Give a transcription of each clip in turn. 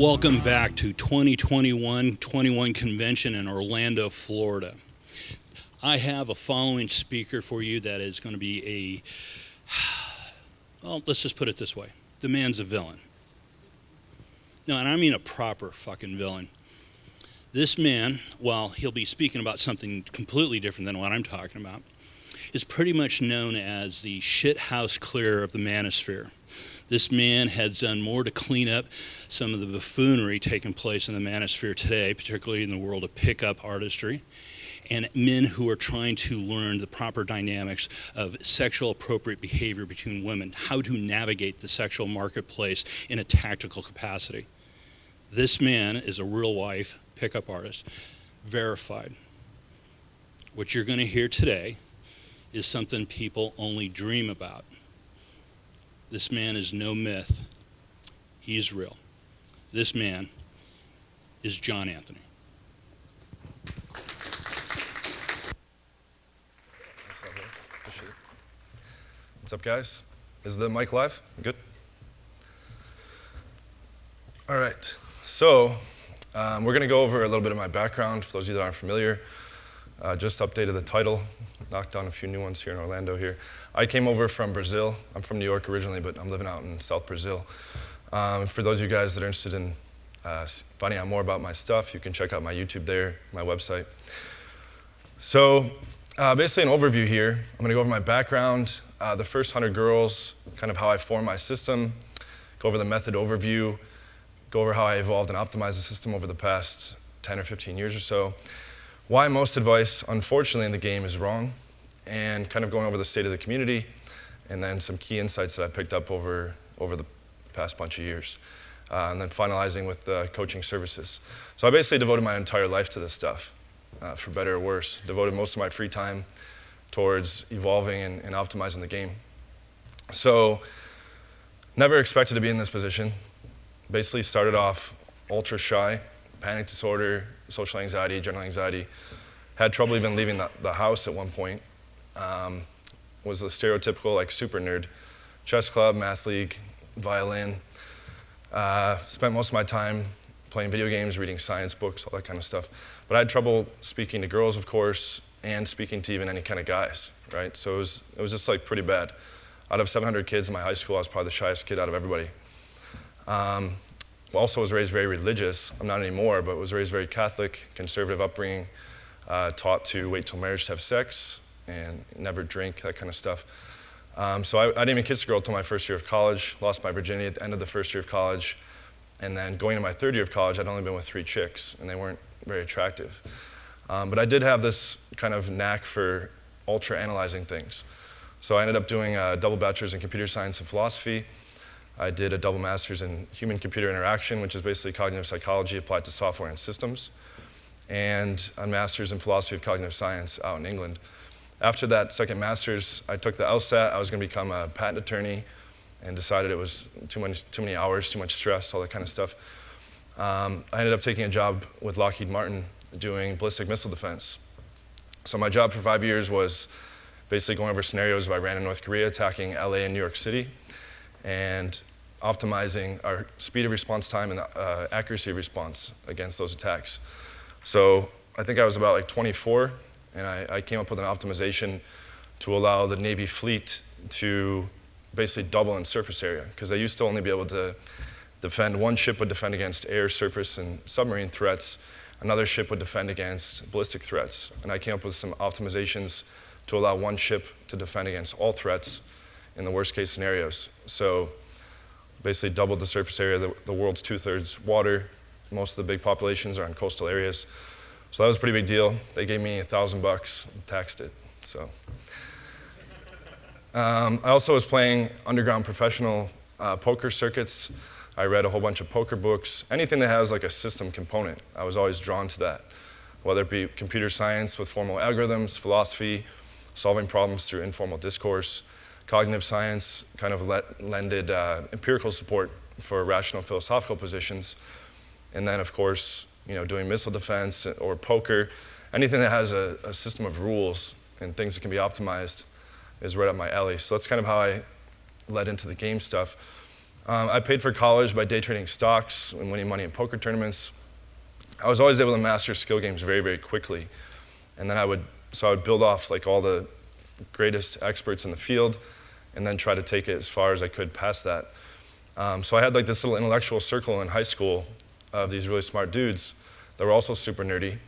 Welcome back to 2021 convention in Orlando, Florida. I have a following speaker for you that is going to be well, let's just put it this way. The man's a villain. No, and I mean a proper fucking villain. This man, while he'll be speaking about something completely different than what I'm talking about, is pretty much known as the shit house clearer of the manosphere. This man has done more to clean up some of the buffoonery taking place in the manosphere today, particularly in the world of pickup artistry, and men who are trying to learn the proper dynamics of sexual appropriate behavior between women, how to navigate the sexual marketplace in a tactical capacity. This man is a real-life pickup artist, verified. What you're going to hear today is something people only dream about. This man is no myth. He's real. This man is John Anthony. What's up, guys? Is the mic live? Good? All right. So we're going to go over a little bit of my background, for those of you that aren't familiar. Just updated the title, knocked on a few new ones here in Orlando here. I came over from Brazil. I'm from New York originally, but I'm living out in South Brazil. For those of you guys that are interested in finding out more about my stuff, you can check out my YouTube there, my website. So basically an overview here. I'm going to go over my background, the first 100 girls, kind of how I formed my system, go over the method overview, go over how I evolved and optimized the system over the past 10 or 15 years or so, why most advice, unfortunately, in the game is wrong, and kind of going over the state of the community, and then some key insights that I picked up over the past bunch of years, and then finalizing with coaching services. So I basically devoted my entire life to this stuff, for better or worse, devoted most of my free time towards evolving and optimizing the game. So never expected to be in this position. Basically started off ultra shy, panic disorder, social anxiety, general anxiety. Had trouble even leaving the house at one point. Was a stereotypical like super nerd. Chess club, math league, violin. Spent most of my time playing video games, reading science books, all that kind of stuff. But I had trouble speaking to girls, of course, and speaking to even any kind of guys, right? So it was just like pretty bad. Out of 700 kids in my high school, I was probably the shyest kid out of everybody. Also was raised very religious. I'm not anymore, but was raised very Catholic, conservative upbringing, taught to wait till marriage to have sex and never drink, that kind of stuff. So I didn't even kiss a girl until my first year of college, lost my virginity at the end of the first year of college, and then going to my third year of college, I'd only been with 3 chicks, and they weren't very attractive. But I did have this kind of knack for ultra analyzing things. So I ended up doing a double bachelor's in computer science and philosophy. I did a double master's in human-computer interaction, which is basically cognitive psychology applied to software and systems, and a master's in philosophy of cognitive science out in England. After that second master's, I took the LSAT. I was going to become a patent attorney and decided it was too many hours, too much stress, all that kind of stuff. I ended up taking a job with Lockheed Martin doing ballistic missile defense. So my job for 5 years was basically going over scenarios if I ran in North Korea, attacking LA and New York City, and optimizing our speed of response time and accuracy of response against those attacks. So I think I was about like 24, and I came up with an optimization to allow the Navy fleet to basically double in surface area, because they used to only be able to defend, one ship would defend against air, surface, and submarine threats. Another ship would defend against ballistic threats. And I came up with some optimizations to allow one ship to defend against all threats in the worst case scenarios. So basically doubled the surface area. The world's 2/3 water. Most of the big populations are in coastal areas. So that was a pretty big deal. They gave me $1,000 and taxed it. So I also was playing underground professional poker circuits. I read a whole bunch of poker books. Anything that has like a system component, I was always drawn to that. Whether it be computer science with formal algorithms, philosophy, solving problems through informal discourse, cognitive science kind of lended empirical support for rational philosophical positions. And then, of course, doing missile defense or poker, anything that has a system of rules and things that can be optimized is right up my alley. So that's kind of how I led into the game stuff. I paid for college by day trading stocks and winning money in poker tournaments. I was always able to master skill games very, very quickly. And then I would build off like all the greatest experts in the field and then try to take it as far as I could past that. So I had like this little intellectual circle in high school of these really smart dudes that were also super nerdy.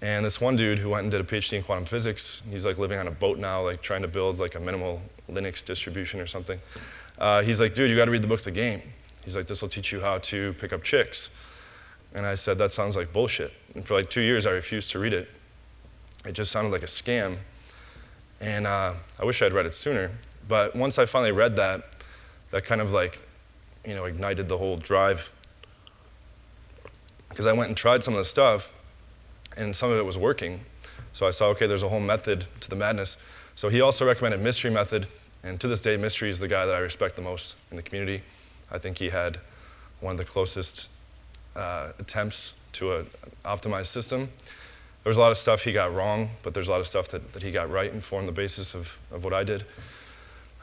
And this one dude who went and did a PhD in quantum physics, he's like living on a boat now, like trying to build like a minimal Linux distribution or something. He's like, dude, you gotta read the book The Game. He's like, this will teach you how to pick up chicks. And I said, that sounds like bullshit. And for like 2 years, I refused to read it. It just sounded like a scam. And I wish I had read it sooner. But once I finally read that, that kind of like, ignited the whole drive. Because I went and tried some of the stuff, and some of it was working. So I saw, okay, there's a whole method to the madness. So he also recommended Mystery Method, and to this day, Mystery is the guy that I respect the most in the community. I think he had one of the closest attempts to an optimized system. There was a lot of stuff he got wrong, but there's a lot of stuff that he got right and formed the basis of what I did.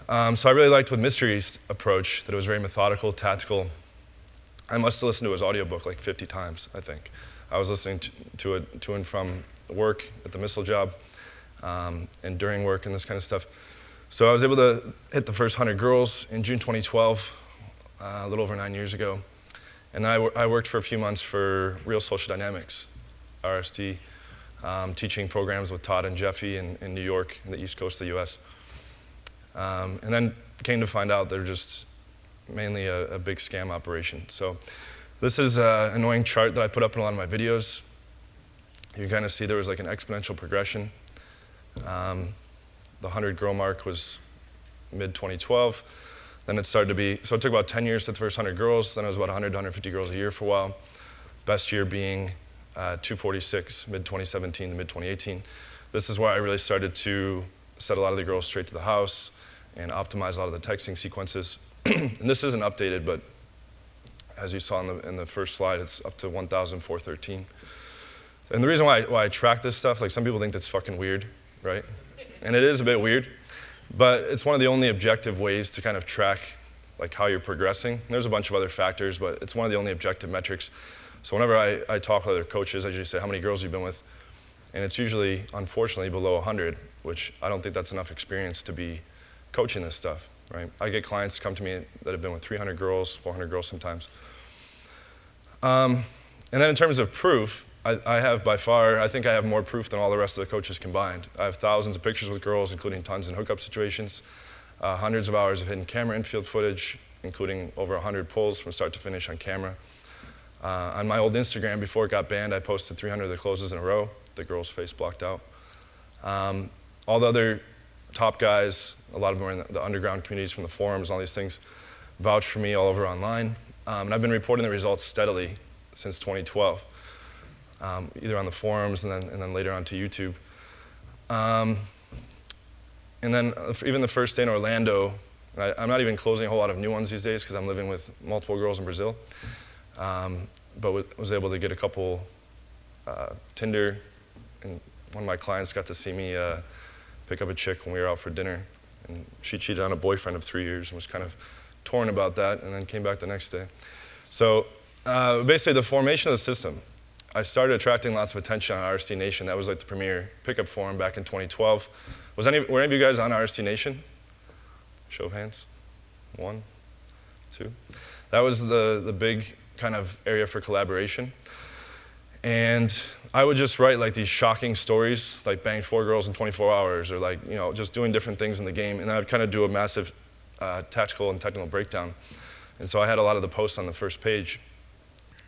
So I really liked with Mystery's approach, that it was very methodical, tactical. I must have listened to his audiobook like 50 times, I think. I was listening to it to and from work at the missile job and during work and this kind of stuff. So I was able to hit the first 100 girls in June 2012, a little over 9 years ago. And then I worked for a few months for Real Social Dynamics, RSD, teaching programs with Todd and Jeffy in New York, in the East Coast of the US. And then came to find out they're just mainly a big scam operation. So this is an annoying chart that I put up in a lot of my videos. You can kind of see there was like an exponential progression. The 100 girl mark was mid-2012. Then it started to be, so it took about 10 years to hit the first 100 girls. Then it was about 100 to 150 girls a year for a while. Best year being 246, mid-2017 to mid-2018. This is where I really started to set a lot of the girls straight to the house and optimize a lot of the texting sequences. And this isn't updated, but as you saw in the first slide, it's up to 1,413. And the reason why I track this stuff, like some people think that's fucking weird, right? And it is a bit weird, but it's one of the only objective ways to kind of track like how you're progressing. There's a bunch of other factors, but it's one of the only objective metrics. So whenever I talk with other coaches, I usually say, how many girls have you been with? And it's usually, unfortunately, below 100, which I don't think that's enough experience to be coaching this stuff, right? I get clients come to me that have been with 300 girls, 400 girls sometimes. And then in terms of proof, I have by far, I think I have more proof than all the rest of the coaches combined. I have thousands of pictures with girls, including tons in hookup situations, hundreds of hours of hidden camera infield footage, including over 100 pulls from start to finish on camera. On my old Instagram, before it got banned, I posted 300 of the closes in a row, the girl's face blocked out. All the other top guys, a lot of them are in the underground communities from the forums and all these things, vouch for me all over online. And I've been reporting the results steadily since 2012. Either on the forums and then later on to YouTube. And then even the first day in Orlando, I'm not even closing a whole lot of new ones these days because I'm living with multiple girls in Brazil. But was able to get a couple Tinder, and one of my clients got to see me pick up a chick when we were out for dinner. And she cheated on a boyfriend of 3 years and was kind of torn about that and then came back the next day. So basically the formation of the system, I started attracting lots of attention on RSD Nation. That was like the premier pickup forum back in 2012. Were any of you guys on RSD Nation? Show of hands. 1, 2. That was the big kind of area for collaboration. And I would just write like these shocking stories, like banged 4 girls in 24 hours, or like, just doing different things in the game. And then I'd kind of do a massive tactical and technical breakdown. And so I had a lot of the posts on the first page.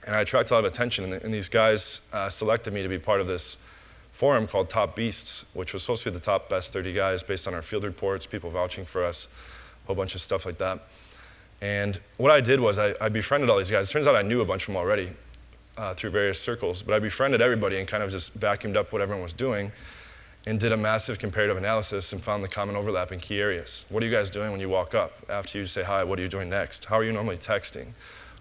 And I attracted a lot of attention, and these guys selected me to be part of this forum called Top Beasts, which was supposed to be the top best 30 guys based on our field reports, people vouching for us, a whole bunch of stuff like that. And what I did was I befriended all these guys. It turns out I knew a bunch of them already through various circles, but I befriended everybody and kind of just vacuumed up what everyone was doing and did a massive comparative analysis and found the common overlap in key areas. What are you guys doing when you walk up? After you say hi, what are you doing next? How are you normally texting?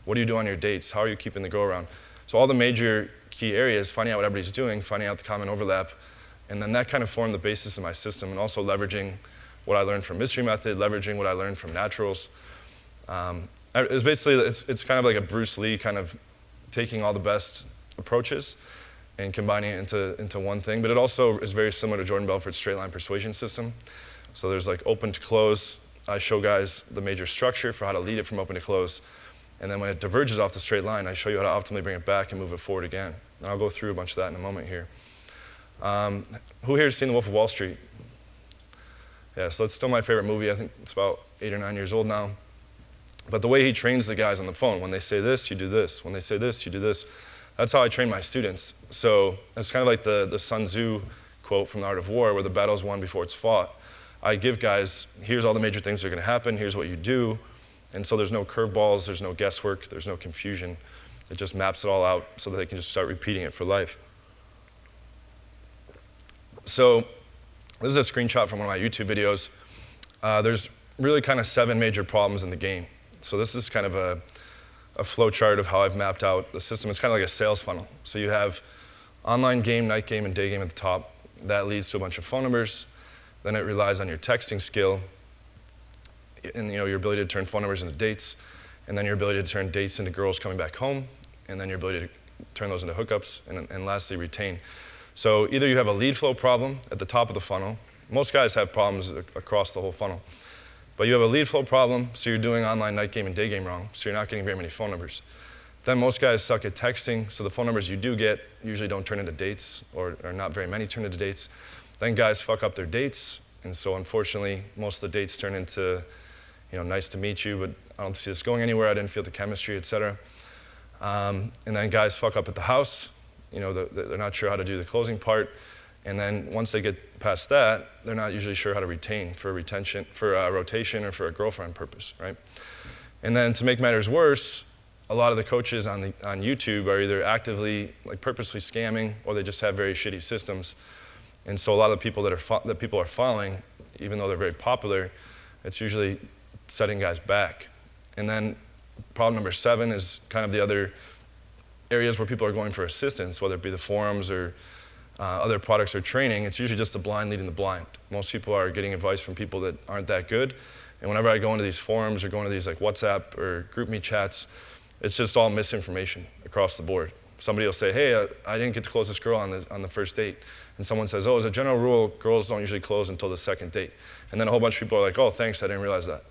What do you do on your dates? How are you keeping the go around? So all the major key areas, finding out what everybody's doing, finding out the common overlap, and then that kind of formed the basis of my system, and also leveraging what I learned from Mystery Method, leveraging what I learned from Naturals. it's basically, it's kind of like a Bruce Lee kind of taking all the best approaches and combining it into one thing. But it also is very similar to Jordan Belfort's straight line persuasion system. So there's like open to close. I show guys the major structure for how to lead it from open to close. And then when it diverges off the straight line, I show you how to optimally bring it back and move it forward again. And I'll go through a bunch of that in a moment here. Who here has seen The Wolf of Wall Street? Yeah, so it's still my favorite movie. I think it's about 8 or 9 years old now. But the way he trains the guys on the phone, when they say this, you do this. When they say this, you do this. That's how I train my students. So it's kind of like the Sun Tzu quote from The Art of War, where the battle's won before it's fought. I give guys, here's all the major things that are going to happen, here's what you do. And so there's no curveballs, there's no guesswork, there's no confusion. It just maps it all out so that they can just start repeating it for life. So this is a screenshot from one of my YouTube videos. There's really kind of 7 major problems in the game. So this is kind of a flow chart of how I've mapped out the system. It's kind of like a sales funnel. So you have online game, night game, and day game at the top. That leads to a bunch of phone numbers. Then it relies on your texting skill and your ability to turn phone numbers into dates, and then your ability to turn dates into girls coming back home, and then your ability to turn those into hookups, and lastly, retain. So either you have a lead flow problem at the top of the funnel. Most guys have problems across the whole funnel. But you have a lead flow problem, so you're doing online night game and day game wrong, so you're not getting very many phone numbers. Then most guys suck at texting, so the phone numbers you do get usually don't turn into dates, or not very many turn into dates. Then guys fuck up their dates, and so unfortunately, most of the dates turn into, nice to meet you, but I don't see this going anywhere, I didn't feel the chemistry, etc. And then guys fuck up at the house, they're not sure how to do the closing part, and then once they get past that, they're not usually sure how to retain for rotation or for a girlfriend purpose, right? And then to make matters worse, a lot of the coaches on YouTube are either actively, purposely scamming, or they just have very shitty systems. And so a lot of the people that people are following, even though they're very popular, it's usually setting guys back. And then problem number 7 is kind of the other areas where people are going for assistance, whether it be the forums or other products or training. It's usually just the blind leading the blind. Most people are getting advice from people that aren't that good. And whenever I go into these forums or go into these WhatsApp or GroupMe chats, it's just all misinformation across the board. Somebody will say, hey, I didn't get to close this girl on the first date. And someone says, oh, as a general rule, girls don't usually close until the second date. And then a whole bunch of people are like, oh, thanks, I didn't realize that.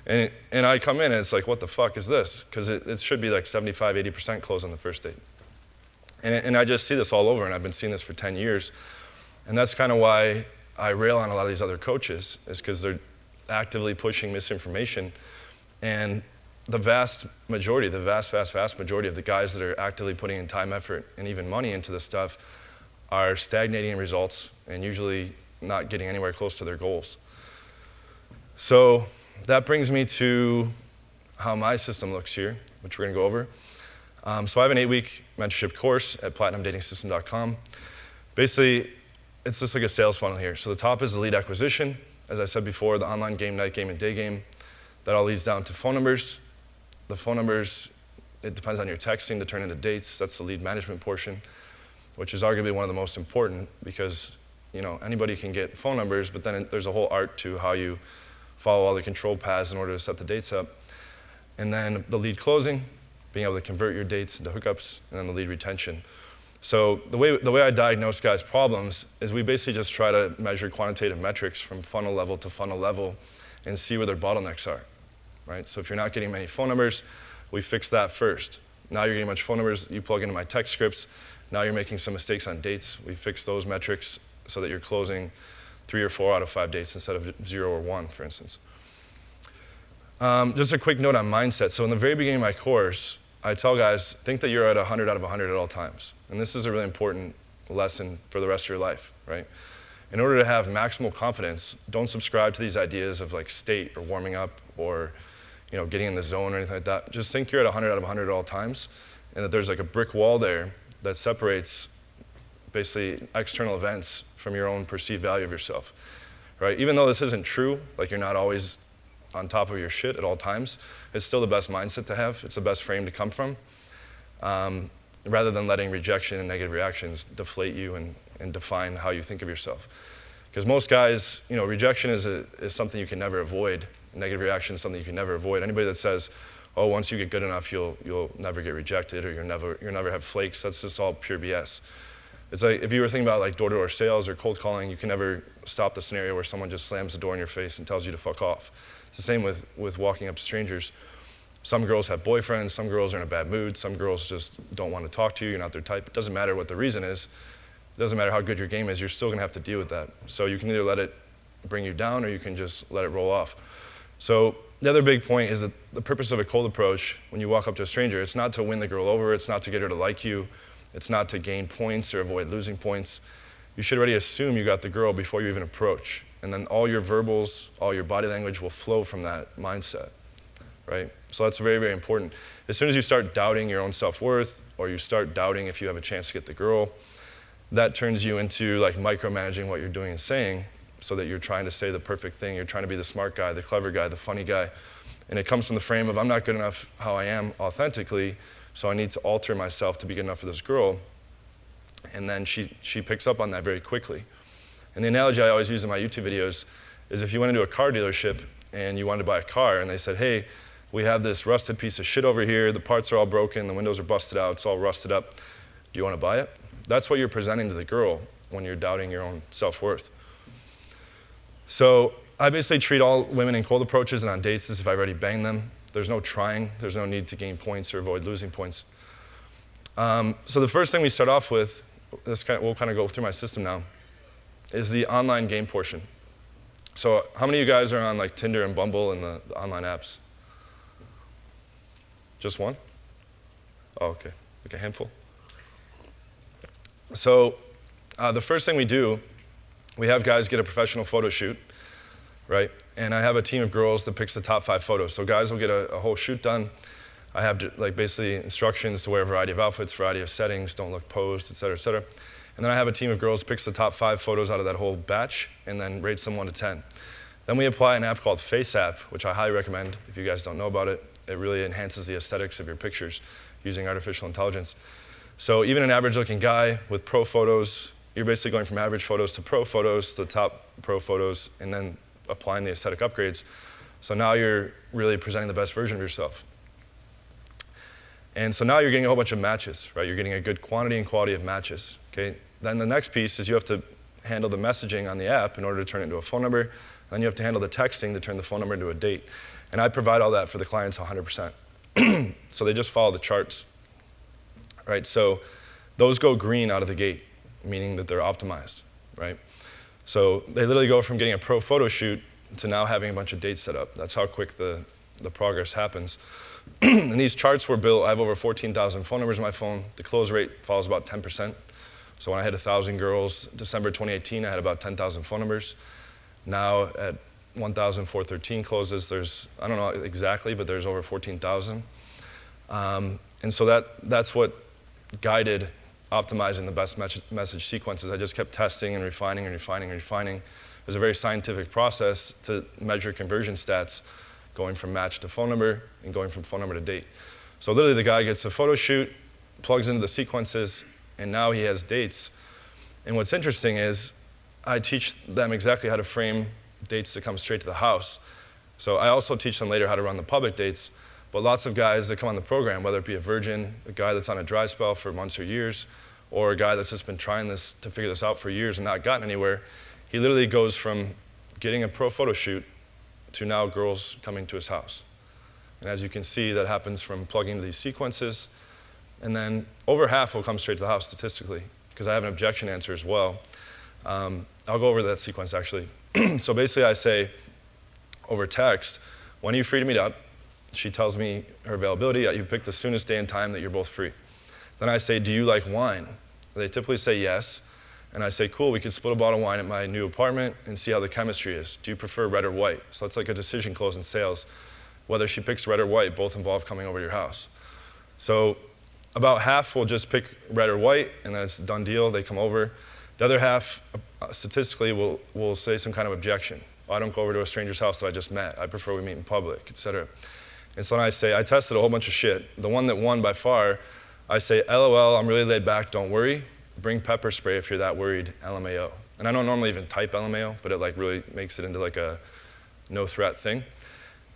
And I come in and it's like, what the fuck is this? Because it should be like 75, 80% close on the first date. And I just see this all over, and I've been seeing this for 10 years. And that's kind of why I rail on a lot of these other coaches, is because they're actively pushing misinformation. And the vast majority of the guys that are actively putting in time, effort, and even money into this stuff are stagnating in results and usually not getting anywhere close to their goals. So that brings me to how my system looks here, which we're going to go over. So I have an 8-week mentorship course at platinumdatingsystem.com. Basically, it's just like a sales funnel here. So the top is the lead acquisition. As I said before, the online game, night game, and day game. That all leads down to phone numbers. The phone numbers, it depends on your texting to turn into dates. That's the lead management portion, which is arguably one of the most important because anybody can get phone numbers, but then there's a whole art to how you follow all the control paths in order to set the dates up. And then the lead closing, being able to convert your dates into hookups, and then the lead retention. So the way I diagnose guys' problems is we basically just try to measure quantitative metrics from funnel level to funnel level and see where their bottlenecks are, right? So if you're not getting many phone numbers, we fix that first. Now you're getting much phone numbers, you plug into my text scripts. Now you're making some mistakes on dates. We fix those metrics so that you're closing 3 or 4 out of 5 dates instead of 0 or 1, for instance. Just a quick note on mindset. So in the very beginning of my course, I tell guys, think that you're at 100 out of 100 at all times. And this is a really important lesson for the rest of your life, right? In order to have maximal confidence, don't subscribe to these ideas of state or warming up or getting in the zone or anything like that. Just think you're at 100 out of 100 at all times, and that there's a brick wall there that separates basically external events from your own perceived value of yourself, right? Even though this isn't true, you're not always on top of your shit at all times, it's still the best mindset to have. It's the best frame to come from, rather than letting rejection and negative reactions deflate you and define how you think of yourself. Because most guys, rejection is something you can never avoid. Negative reaction is something you can never avoid. Anybody that says, oh, once you get good enough, you'll never get rejected, or you'll never have flakes. That's just all pure BS. It's like if you were thinking about like door-to-door sales or cold calling, you can never stop the scenario where someone just slams the door in your face and tells you to fuck off. It's the same with walking up to strangers. Some girls have boyfriends, some girls are in a bad mood, some girls just don't want to talk to you, you're not their type. It doesn't matter what the reason is. It doesn't matter how good your game is, you're still gonna have to deal with that. So you can either let it bring you down or you can just let it roll off. So the other big point is that the purpose of a cold approach, when you walk up to a stranger, it's not to win the girl over, it's not to get her to like you, it's not to gain points or avoid losing points. You should already assume you got the girl before you even approach. And then all your verbals, all your body language will flow from that mindset, right? So that's very, very important. As soon as you start doubting your own self-worth, or you start doubting if you have a chance to get the girl, that turns you into like micromanaging what you're doing and saying, so that you're trying to say the perfect thing, you're trying to be the smart guy, the clever guy, the funny guy. And it comes from the frame of, I'm not good enough how I am authentically, so I need to alter myself to be good enough for this girl. And then she picks up on that very quickly. And the analogy I always use in my YouTube videos is if you went into a car dealership and you wanted to buy a car and they said, hey, we have this rusted piece of shit over here, the parts are all broken, the windows are busted out, it's all rusted up. Do you want to buy it? That's what you're presenting to the girl when you're doubting your own self-worth. So I basically treat all women in cold approaches and on dates as if I've already banged them. There's no trying, there's no need to gain points or avoid losing points. So the first thing we start off with, we'll kind of go through my system now, is the online game portion. So how many of you guys are on like Tinder and Bumble and the online apps? Just one? Oh, okay, like a handful. So the first thing we do, we have guys get a professional photo shoot, right? And I have a team of girls that picks the top 5 photos. So guys will get a whole shoot done. I have like basically instructions to wear a variety of outfits, variety of settings, don't look posed, et cetera, et cetera. And then I have a team of girls picks the top 5 photos out of that whole batch and then rates them 1 to 10. Then we apply an app called Face App, which I highly recommend if you guys don't know about it. It really enhances the aesthetics of your pictures using artificial intelligence. So even an average looking guy with pro photos, you're basically going from average photos to pro photos to the top pro photos and then applying the aesthetic upgrades. So now you're really presenting the best version of yourself. And so now you're getting a whole bunch of matches, right? You're getting a good quantity and quality of matches, okay? Then the next piece is you have to handle the messaging on the app in order to turn it into a phone number. Then you have to handle the texting to turn the phone number into a date. And I provide all that for the clients 100%. So they just follow the charts, right? So those go green out of the gate, meaning that they're optimized, right? So they literally go from getting a pro photo shoot to now having a bunch of dates set up. That's how quick the progress happens. And these charts were built, I have over 14,000 phone numbers on my phone. The close rate falls about 10%. So when I had 1,000 girls, December 2018, I had about 10,000 phone numbers. Now at 1,413 closes, there's, I don't know exactly, but there's over 14,000. And so that's what guided optimizing the best message sequences. I just kept testing and refining and refining and refining. It was a very scientific process to measure conversion stats, going from match to phone number and going from phone number to date. So literally the guy gets a photo shoot, plugs into the sequences, and now he has dates. And what's interesting is I teach them exactly how to frame dates to come straight to the house. So I also teach them later how to run the public dates, but lots of guys that come on the program, whether it be a virgin, a guy that's on a dry spell for months or years, or a guy that's just been trying this to figure this out for years and not gotten anywhere, he literally goes from getting a pro photo shoot to now girls coming to his house. And as you can see, that happens from plugging into these sequences, and then over half will come straight to the house statistically, because I have an objection answer as well. I'll go over that sequence actually. So basically I say over text, when are you free to meet up? She tells me her availability. You pick the soonest day and time that you're both free. Then I say, do you like wine? They typically say yes. And I say, cool, we could split a bottle of wine at my new apartment and see how the chemistry is. Do you prefer red or white? So that's like a decision close in sales. Whether she picks red or white, both involve coming over to your house. So about half will just pick red or white, and then it's a done deal, they come over. The other half, statistically, will say some kind of objection. Well, I don't go over to a stranger's house that I just met. I prefer we meet in public, et cetera. And so then I say, I tested a whole bunch of shit. The one that won by far, I say, LOL, I'm really laid back, don't worry. Bring pepper spray if you're that worried, LMAO. And I don't normally even type LMAO, but it like really makes it into like a no threat thing.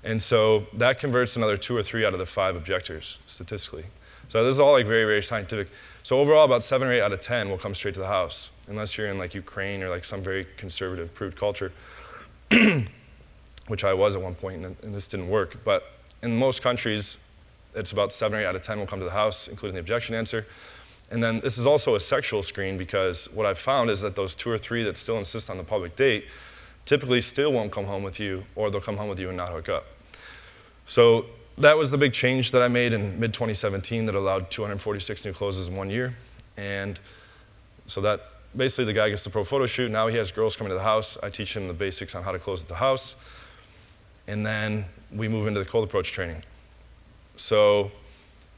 And so that converts another 2 or 3 out of the 5 objectors, statistically. So this is all like very, very scientific. So overall, about 7 or 8 out of 10 will come straight to the house, unless you're in like Ukraine or like some very conservative, prude culture, which I was at one point, and this didn't work. But in most countries, it's about 7 or 8 out of 10 will come to the house, including the objection answer. And then this is also a sexual screen, because what I've found is that those 2 or 3 that still insist on the public date typically still won't come home with you, or they'll come home with you and not hook up. So that was the big change that I made in mid-2017 that allowed 246 new closes in 1 year. And so that basically the guy gets the pro photo shoot. Now he has girls coming to the house. I teach him the basics on how to close at the house. And then we move into the cold approach training. So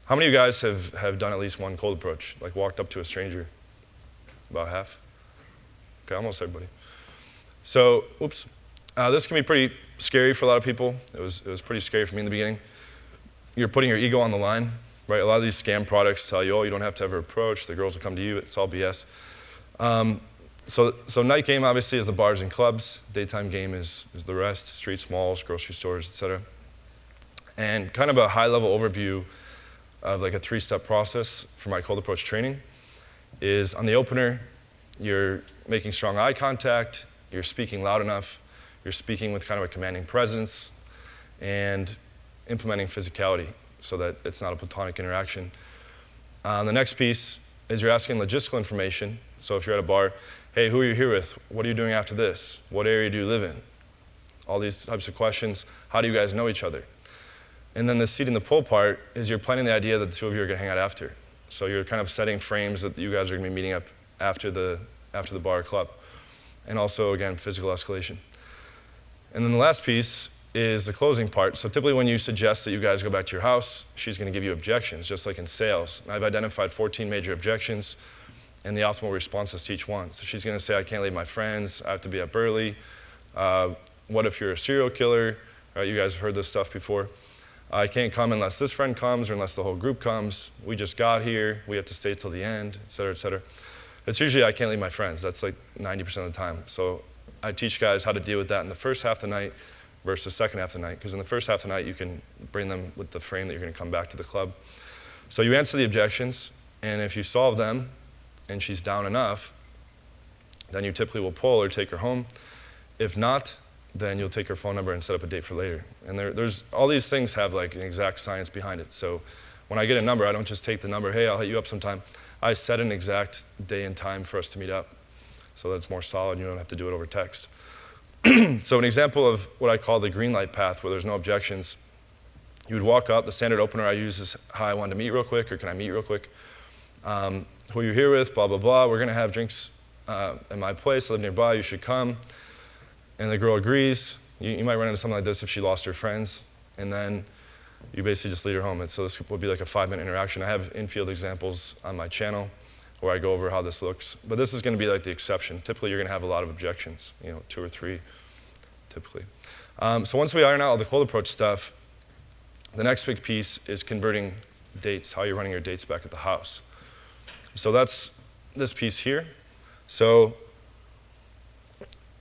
how many of you guys have done at least one cold approach, like walked up to a stranger? About half? Okay, almost everybody. So, oops. This can be pretty scary for a lot of people. It was pretty scary for me in the beginning. You're putting your ego on the line, right? A lot of these scam products tell you, oh, you don't have to ever approach. The girls will come to you. It's all BS. So night game, obviously, is the bars and clubs. Daytime game is the rest, streets, malls, grocery stores, etc. And kind of a high-level overview of like a 3-step process for my cold approach training is on the opener, you're making strong eye contact, you're speaking loud enough, you're speaking with kind of a commanding presence, and implementing physicality so that it's not a platonic interaction. The next piece is you're asking logistical information. So if you're at a bar, hey, who are you here with? What are you doing after this? What area do you live in? All these types of questions. How do you guys know each other? And then the seat and the pull part is you're planning the idea that the 2 of you are going to hang out after. So you're kind of setting frames that you guys are going to be meeting up after the bar or club. And also, again, physical escalation. And then the last piece is the closing part. So typically when you suggest that you guys go back to your house, she's going to give you objections, just like in sales. And I've identified 14 major objections and the optimal responses to each one. So she's going to say, I can't leave my friends, I have to be up early. What if you're a serial killer? You guys have heard this stuff before. I can't come unless this friend comes or unless the whole group comes. We just got here, we have to stay till the end, et cetera, et cetera. It's usually I can't leave my friends. That's like 90% of the time. So I teach guys how to deal with that in the first half of the night versus the second half of the night. Because in the first half of the night, you can bring them with the frame that you're going to come back to the club. So you answer the objections, and if you solve them and she's down enough, then you typically will pull or take her home. If not, then you'll take her phone number and set up a date for later. And there's all these things have like an exact science behind it. So when I get a number, I don't just take the number, hey, I'll hit you up sometime. I set an exact day and time for us to meet up so that it's more solid and you don't have to do it over text. So an example of what I call the green light path, where there's no objections, you would walk up. The standard opener I use is, hi, I wanted to meet real quick, or can I meet real quick? Who are you here with? Blah, blah, blah. We're going to have drinks at my place. I live nearby. You should come. And the girl agrees. You might run into something like this if she lost her friends. And then you basically just lead her home. And so this would be like a 5-minute interaction. I have in-field examples on my channel where I go over how this looks. But this is going to be like the exception. Typically, you're going to have a lot of objections, 2 or 3, typically. So once we iron out all the cold approach stuff, the next big piece is converting dates, how you're running your dates back at the house. So that's this piece here. So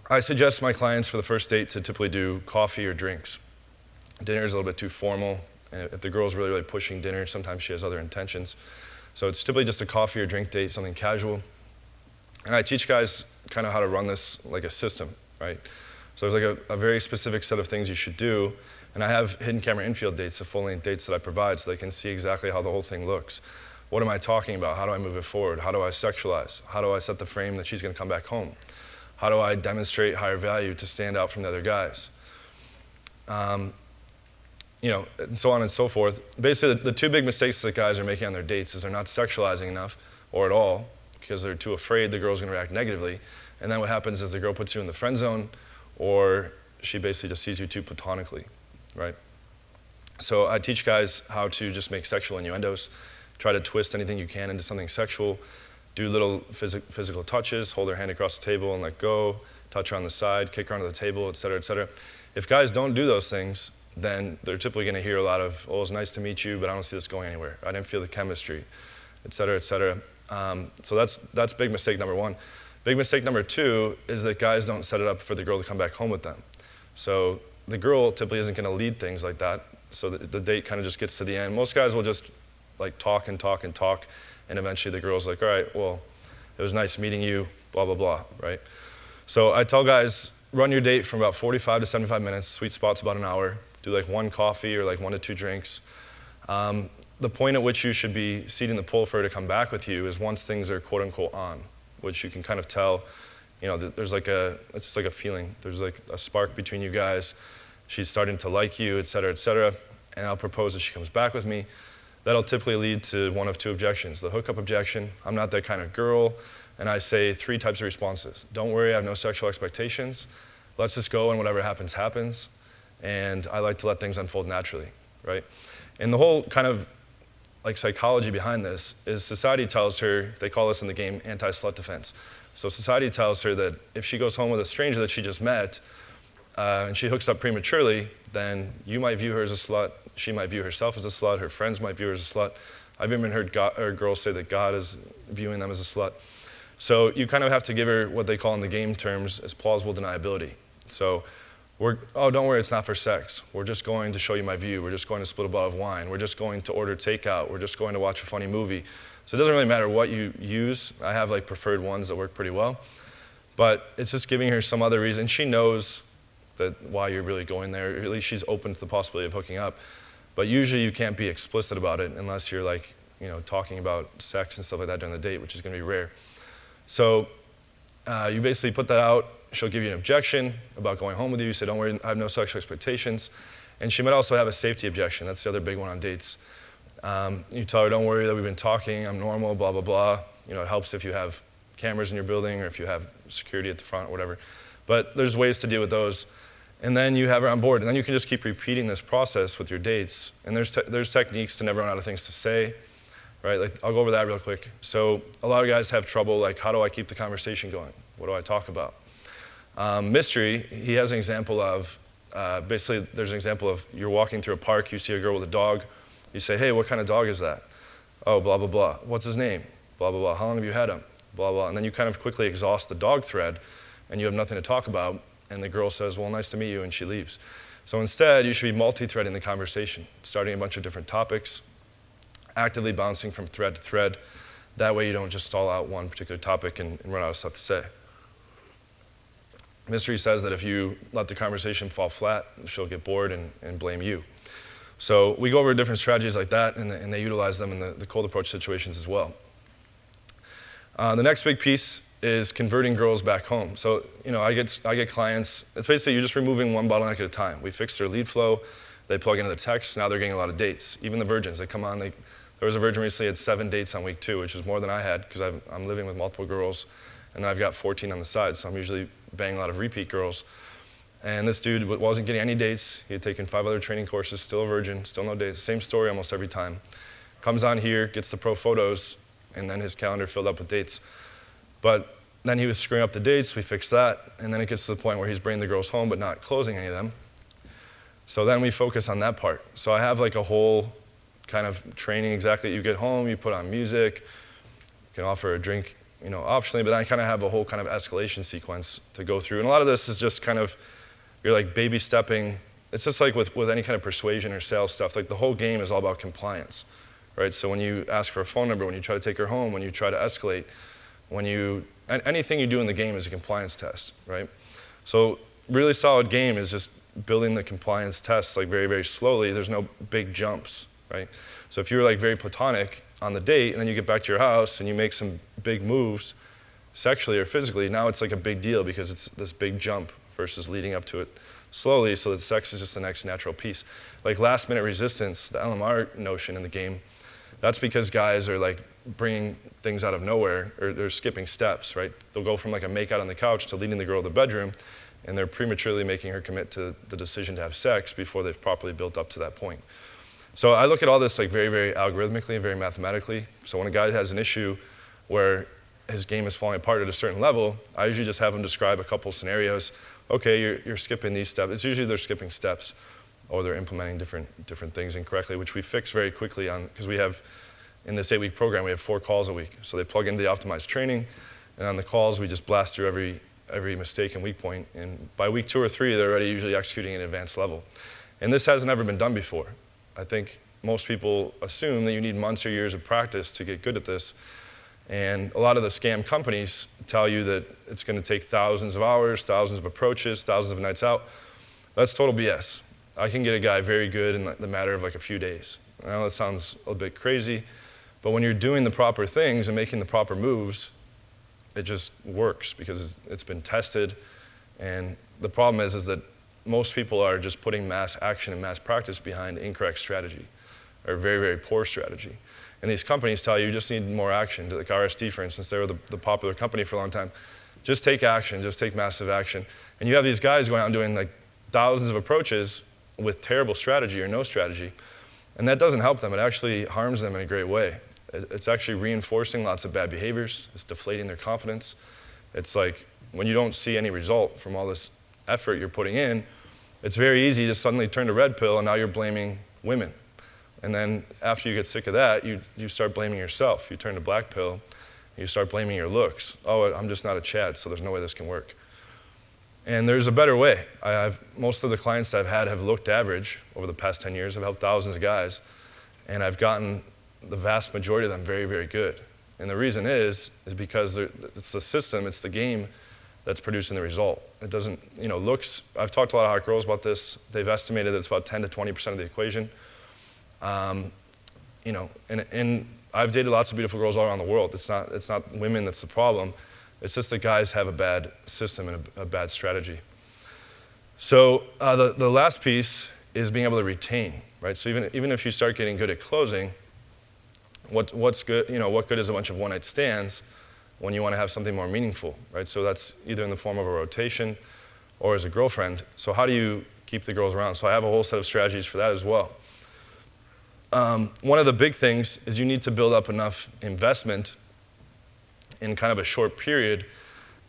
I suggest my clients for the first date to typically do coffee or drinks. Dinner is a little bit too formal. And if the girl's really, really pushing dinner, sometimes she has other intentions. So it's typically just a coffee or drink date, something casual. And I teach guys kind of how to run this like a system, right? So there's like a very specific set of things you should do. And I have hidden camera infield dates, the full-length dates that I provide, so they can see exactly how the whole thing looks. What am I talking about? How do I move it forward? How do I sexualize? How do I set the frame that she's going to come back home? How do I demonstrate higher value to stand out from the other guys? And so on and so forth. Basically, the 2 big mistakes that guys are making on their dates is they're not sexualizing enough, or at all, because they're too afraid the girl's going to react negatively. And then what happens is the girl puts you in the friend zone, or she basically just sees you too platonically, right? So I teach guys how to just make sexual innuendos, try to twist anything you can into something sexual, do little physical touches, hold her hand across the table and let go, touch her on the side, kick her onto the table, et cetera, et cetera. If guys don't do those things, then they're typically going to hear a lot of, oh, it's nice to meet you, but I don't see this going anywhere. I didn't feel the chemistry, et cetera, et cetera. So that's big mistake number 1. Big mistake number 2 is that guys don't set it up for the girl to come back home with them. So the girl typically isn't going to lead things like that, so the date kind of just gets to the end. Most guys will just like talk and talk and talk, and eventually the girl's like, all right, well, it was nice meeting you, blah, blah, blah, right? So I tell guys, run your date from about 45 to 75 minutes, sweet spot's about an hour, do like 1 coffee or like 1 to 2 drinks. The point at which you should be seeding the pull for her to come back with you is once things are quote unquote on, which you can kind of tell, you know, there's like it's just like a feeling. There's like a spark between you guys. She's starting to like you, et cetera, and I'll propose that she comes back with me. That'll typically lead to one of 2 objections. The hookup objection, I'm not that kind of girl, and I say 3 types of responses. Don't worry, I have no sexual expectations. Let's just go and whatever happens, happens. And I like to let things unfold naturally, right? And the whole kind of like psychology behind this is society tells her, they call this in the game anti-slut defense. So society tells her that if she goes home with a stranger that she just met, and she hooks up prematurely, then you might view her as a slut, she might view herself as a slut, her friends might view her as a slut. I've even heard girls say that God is viewing them as a slut. So you kind of have to give her what they call in the game terms as plausible deniability. So oh, don't worry, it's not for sex. We're just going to show you my view. We're just going to split a bottle of wine. We're just going to order takeout. We're just going to watch a funny movie. So it doesn't really matter what you use. I have like preferred ones that work pretty well. But it's just giving her some other reason. She knows that why you're really going there, or at least she's open to the possibility of hooking up. But usually you can't be explicit about it unless you're like, you know, talking about sex and stuff like that during the date, which is going to be rare. So you basically put that out. She'll give you an objection about going home with you. You say, don't worry, I have no sexual expectations. And she might also have a safety objection. That's the other big one on dates. You tell her, don't worry that we've been talking, I'm normal, blah, blah, blah. You know, it helps if you have cameras in your building or if you have security at the front or whatever. But there's ways to deal with those. And then you have her on board. And then you can just keep repeating this process with your dates. And there's techniques to never run out of things to say, right? Like, I'll go over that real quick. So a lot of guys have trouble, like, how do I keep the conversation going? What do I talk about? Mystery, he has an example of, basically there's an example of you're walking through a park, you see a girl with a dog, you say, hey, what kind of dog is that? Oh, blah, blah, blah. What's his name? Blah, blah, blah. How long have you had him? Blah, blah. And then you kind of quickly exhaust the dog thread and you have nothing to talk about, and the girl says, well, nice to meet you, and she leaves. So instead, you should be multi-threading the conversation, starting a bunch of different topics, actively bouncing from thread to thread. That way you don't just stall out one particular topic and run out of stuff to say. Mystery says that if you let the conversation fall flat, she'll get bored and blame you. So we go over different strategies like that, and they utilize them in the cold approach situations as well. The next big piece is converting girls back home. So, you know, I get clients, it's basically you're just removing one bottleneck at a time. We fix their lead flow, they plug into the text, now they're getting a lot of dates. Even the virgins, they come on, there was a virgin recently had 7 dates on week 2, which is more than I had because I'm living with multiple girls, and then I've got 14 on the side, so I'm usually banging a lot of repeat girls. And this dude wasn't getting any dates. He had taken 5 other training courses, still a virgin, still no dates. Same story almost every time. Comes on here, gets the pro photos, and then his calendar filled up with dates. But then he was screwing up the dates, we fixed that, and then it gets to the point where he's bringing the girls home but not closing any of them. So then we focus on that part. So I have like a whole kind of training exactly. You get home, you put on music, you can offer a drink, you know, optionally, but I kind of have a whole kind of escalation sequence to go through. And a lot of this is just kind of, you're like baby stepping. It's just like with any kind of persuasion or sales stuff, like the whole game is all about compliance, right? So when you ask for a phone number, when you try to take her home, when you try to escalate, anything you do in the game is a compliance test, right? So really solid game is just building the compliance tests like very, very slowly. There's no big jumps, right? So if you're like very platonic on the date and then you get back to your house and you make some big moves sexually or physically, now it's like a big deal because it's this big jump versus leading up to it slowly so that sex is just the next natural piece. Like last minute resistance, the LMR notion in the game, that's because guys are like bringing things out of nowhere, or they're skipping steps, right? They'll go from like a make out on the couch to leading the girl to the bedroom, and they're prematurely making her commit to the decision to have sex before they've properly built up to that point. So I look at all this like very, very algorithmically and very mathematically. So when a guy has an issue where his game is falling apart at a certain level, I usually just have him describe a couple scenarios. Okay, you're skipping these steps. It's usually they're skipping steps, or they're implementing different things incorrectly, which we fix very quickly on, because we have, in this 8-week program, we have 4 calls a week. So they plug into the optimized training, and on the calls, we just blast through every mistake and weak point. And by week 2 or 3, they're already usually executing at an advanced level. And this hasn't ever been done before. I think most people assume that you need months or years of practice to get good at this. And a lot of the scam companies tell you that it's going to take thousands of hours, thousands of approaches, thousands of nights out. That's total BS. I can get a guy very good in the matter of like a few days. I know that sounds a bit crazy, but when you're doing the proper things and making the proper moves, it just works because it's been tested. And the problem is that most people are just putting mass action and mass practice behind incorrect strategy, or very, very poor strategy. And these companies tell you just need more action. Like RSD, for instance, they were the popular company for a long time. Just take action, just take massive action. And you have these guys going out and doing like thousands of approaches with terrible strategy or no strategy. And that doesn't help them. It actually harms them in a great way. It's actually reinforcing lots of bad behaviors. It's deflating their confidence. It's like when you don't see any result from all this effort you're putting in, it's very easy to suddenly turn to red pill and now you're blaming women. And then after you get sick of that, you start blaming yourself. You turn to black pill, you start blaming your looks. Oh, I'm just not a Chad, so there's no way this can work. And there's a better way. Most of the clients that I've had have looked average over the past 10 years. I've helped thousands of guys, and I've gotten the vast majority of them very, very good. And the reason is because it's the system, it's the game that's producing the result. It doesn't, looks, I've talked to a lot of hot girls about this. They've estimated that it's about 10 to 20% of the equation. And I've dated lots of beautiful girls all around the world. It's not women that's the problem. It's just that guys have a bad system and a bad strategy. So the last piece is being able to retain, right? So even if you start getting good at closing, what's good? What good is a bunch of one-night stands when you want to have something more meaningful, right? So that's either in the form of a rotation or as a girlfriend. So how do you keep the girls around? So I have a whole set of strategies for that as well. One of the big things is you need to build up enough investment in kind of a short period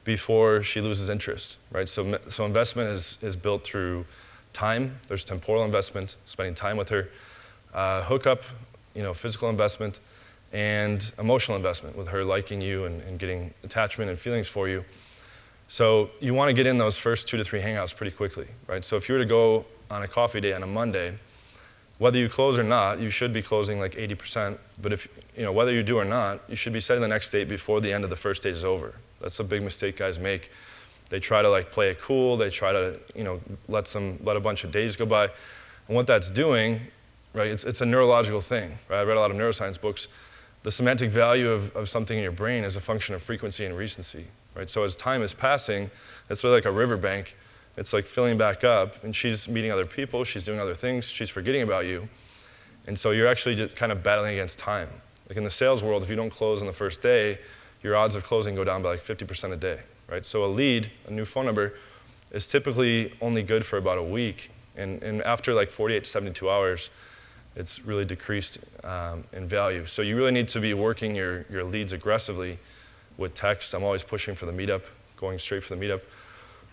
before she loses interest, right? So investment is built through time. There's temporal investment, spending time with her, hookup, physical investment, and emotional investment with her liking you and getting attachment and feelings for you. So you want to get in those first 2 to 3 hangouts pretty quickly, right? So if you were to go on a coffee date on a Monday, whether you close or not, you should be closing like 80%. But if whether you do or not, you should be setting the next date before the end of the first date is over. That's a big mistake guys make. They try to play it cool. They try to let a bunch of days go by. And what that's doing, right? It's a neurological thing, right? I read a lot of neuroscience books. The semantic value of something in your brain is a function of frequency and recency, right? So as time is passing, it's really like a riverbank. It's like filling back up, and she's meeting other people, she's doing other things, she's forgetting about you. And so you're actually just kind of battling against time. Like in the sales world, if you don't close on the first day, your odds of closing go down by like 50% a day, right? So a lead, a new phone number, is typically only good for about a week. And after like 48 to 72 hours, it's really decreased in value. So you really need to be working your leads aggressively with text. I'm always pushing for the meetup, going straight for the meetup.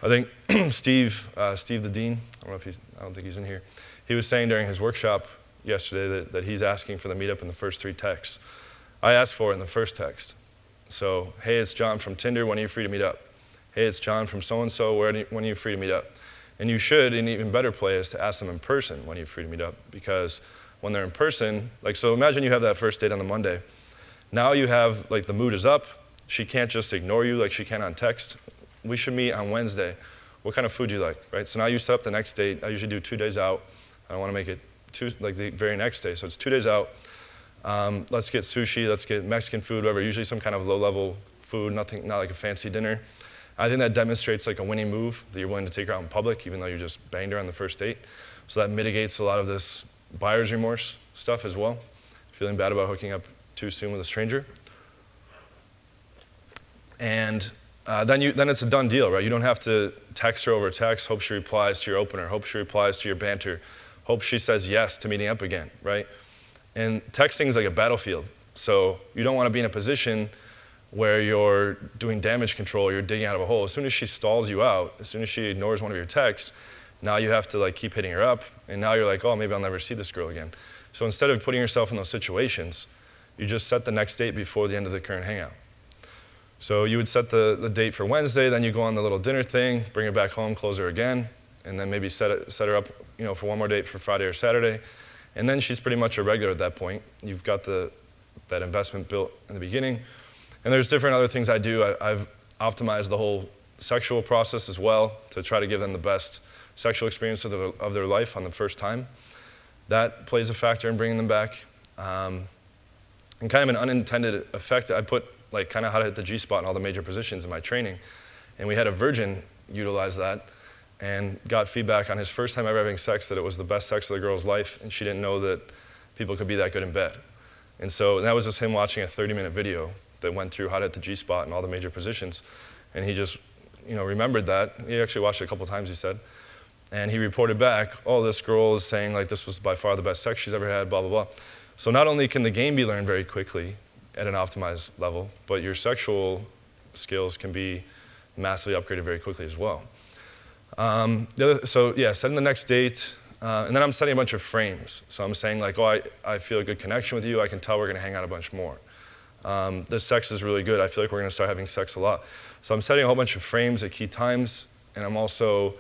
I think Steve the Dean, I don't think he's in here. He was saying during his workshop yesterday that he's asking for the meetup in the first 3 texts. I asked for it in the first text. So, hey, it's John from Tinder, when are you free to meet up? Hey, it's John from so-and-so, when are you free to meet up? And you should, an even better play is to ask them in person when you're free to meet up, because when they're in person, so imagine you have that first date on the Monday. Now you have, the mood is up. She can't just ignore you like she can on text. We should meet on Wednesday. What kind of food do you like, right? So now you set up the next date. I usually do 2 days out. I don't want to make it the very next day. So it's 2 days out. Let's get sushi. Let's get Mexican food, whatever. Usually some kind of low-level food, not like a fancy dinner. I think that demonstrates a winning move, that you're willing to take her out in public, even though you just banged her on the first date. So that mitigates a lot of this buyer's remorse stuff as well, feeling bad about hooking up too soon with a stranger. And then it's a done deal, right? You don't have to text her over text, hope she replies to your opener, hope she replies to your banter, hope she says yes to meeting up again, right? And texting is like a battlefield. So you don't want to be in a position where you're doing damage control, you're digging out of a hole. As soon as she stalls you out, as soon as she ignores one of your texts, now you have to keep hitting her up, and now you're like, oh, maybe I'll never see this girl again. So instead of putting yourself in those situations, you just set the next date before the end of the current hangout. So you would set the date for Wednesday, then you go on the little dinner thing, bring her back home, close her again, and then maybe set her up, for one more date for Friday or Saturday. And then she's pretty much a regular at that point. You've got that investment built in the beginning. And there's different other things I do. I've optimized the whole sexual process as well to try to give them the best sexual experience of their life on the first time. That plays a factor in bringing them back. And kind of an unintended effect, I put like kind of how to hit the G-spot in all the major positions in my training. And we had a virgin utilize that and got feedback on his first time ever having sex that it was the best sex of the girl's life, and she didn't know that people could be that good in bed. And so that was just him watching a 30-minute video that went through how to hit the G-spot in all the major positions. And he just remembered that. He actually watched it a couple times, he said. And he reported back, oh, this girl is saying like this was by far the best sex she's ever had, blah, blah, blah. So not only can the game be learned very quickly at an optimized level, but your sexual skills can be massively upgraded very quickly as well. Setting the next date, and then I'm setting a bunch of frames. So I'm saying like, oh, I feel a good connection with you. I can tell we're going to hang out a bunch more. The sex is really good. I feel like we're going to start having sex a lot. So I'm setting a whole bunch of frames at key times, and I'm also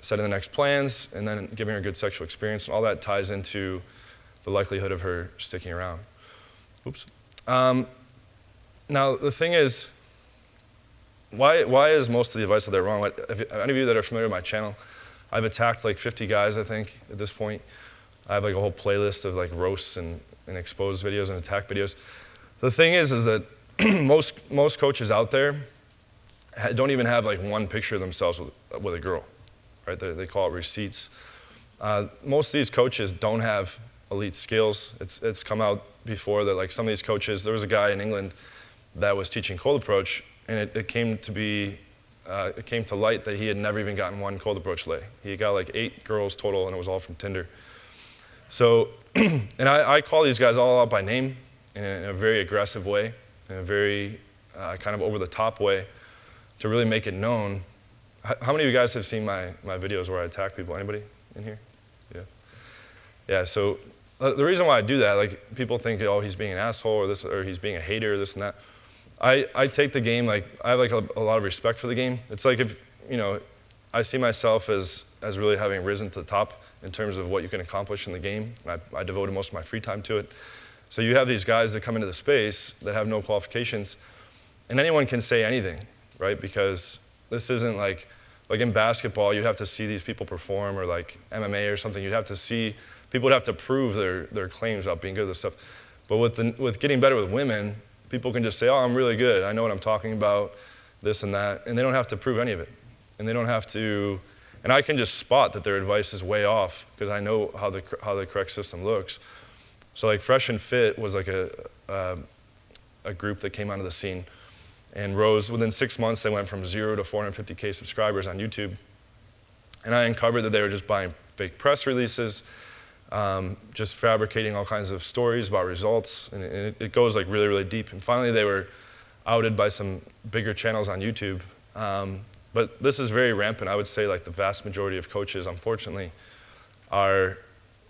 setting the next plans, and then giving her a good sexual experience. And all that ties into the likelihood of her sticking around. Oops. Now, the thing is, why is most of the advice out there wrong? Any of you that are familiar with my channel, I've attacked like 50 guys, I think, at this point. I have like a whole playlist of like roasts and exposed videos and attack videos. The thing is that most coaches out there don't even have like one picture of themselves with a girl, right? They call it receipts. Most of these coaches don't have elite skills. It's come out before that like some of these coaches, there was a guy in England that was teaching cold approach, and it came to light that he had never even gotten one cold approach lay. He got like 8 girls total, and it was all from Tinder. So, and I call these guys all out by name in a very aggressive way, in a very kind of over-the-top way, to really make it known. How many of you guys have seen my videos where I attack people? Anybody in here? Yeah. Yeah, so the reason why I do that, like people think, oh, he's being an asshole, or he's being a hater, or this and that. I take the game, like, I have like a lot of respect for the game. It's like if, I see myself as really having risen to the top in terms of what you can accomplish in the game. I devoted most of my free time to it. So you have these guys that come into the space that have no qualifications, and anyone can say anything, right? Because this isn't like in basketball, you have to see these people perform, or like MMA or something, you'd have to see, people would have to prove their claims about being good at this stuff. But with getting better with women, people can just say, oh, I'm really good. I know what I'm talking about, this and that. And they don't have to prove any of it. And they don't have to, and I can just spot that their advice is way off because I know how the correct system looks. So like Fresh and Fit was like a group that came onto the scene and rose. Within 6 months, they went from 0 to 450K subscribers on YouTube. And I uncovered that they were just buying fake press releases, just fabricating all kinds of stories about results, and it goes like really, really deep. And finally, they were outed by some bigger channels on YouTube. But this is very rampant. I would say like the vast majority of coaches, unfortunately,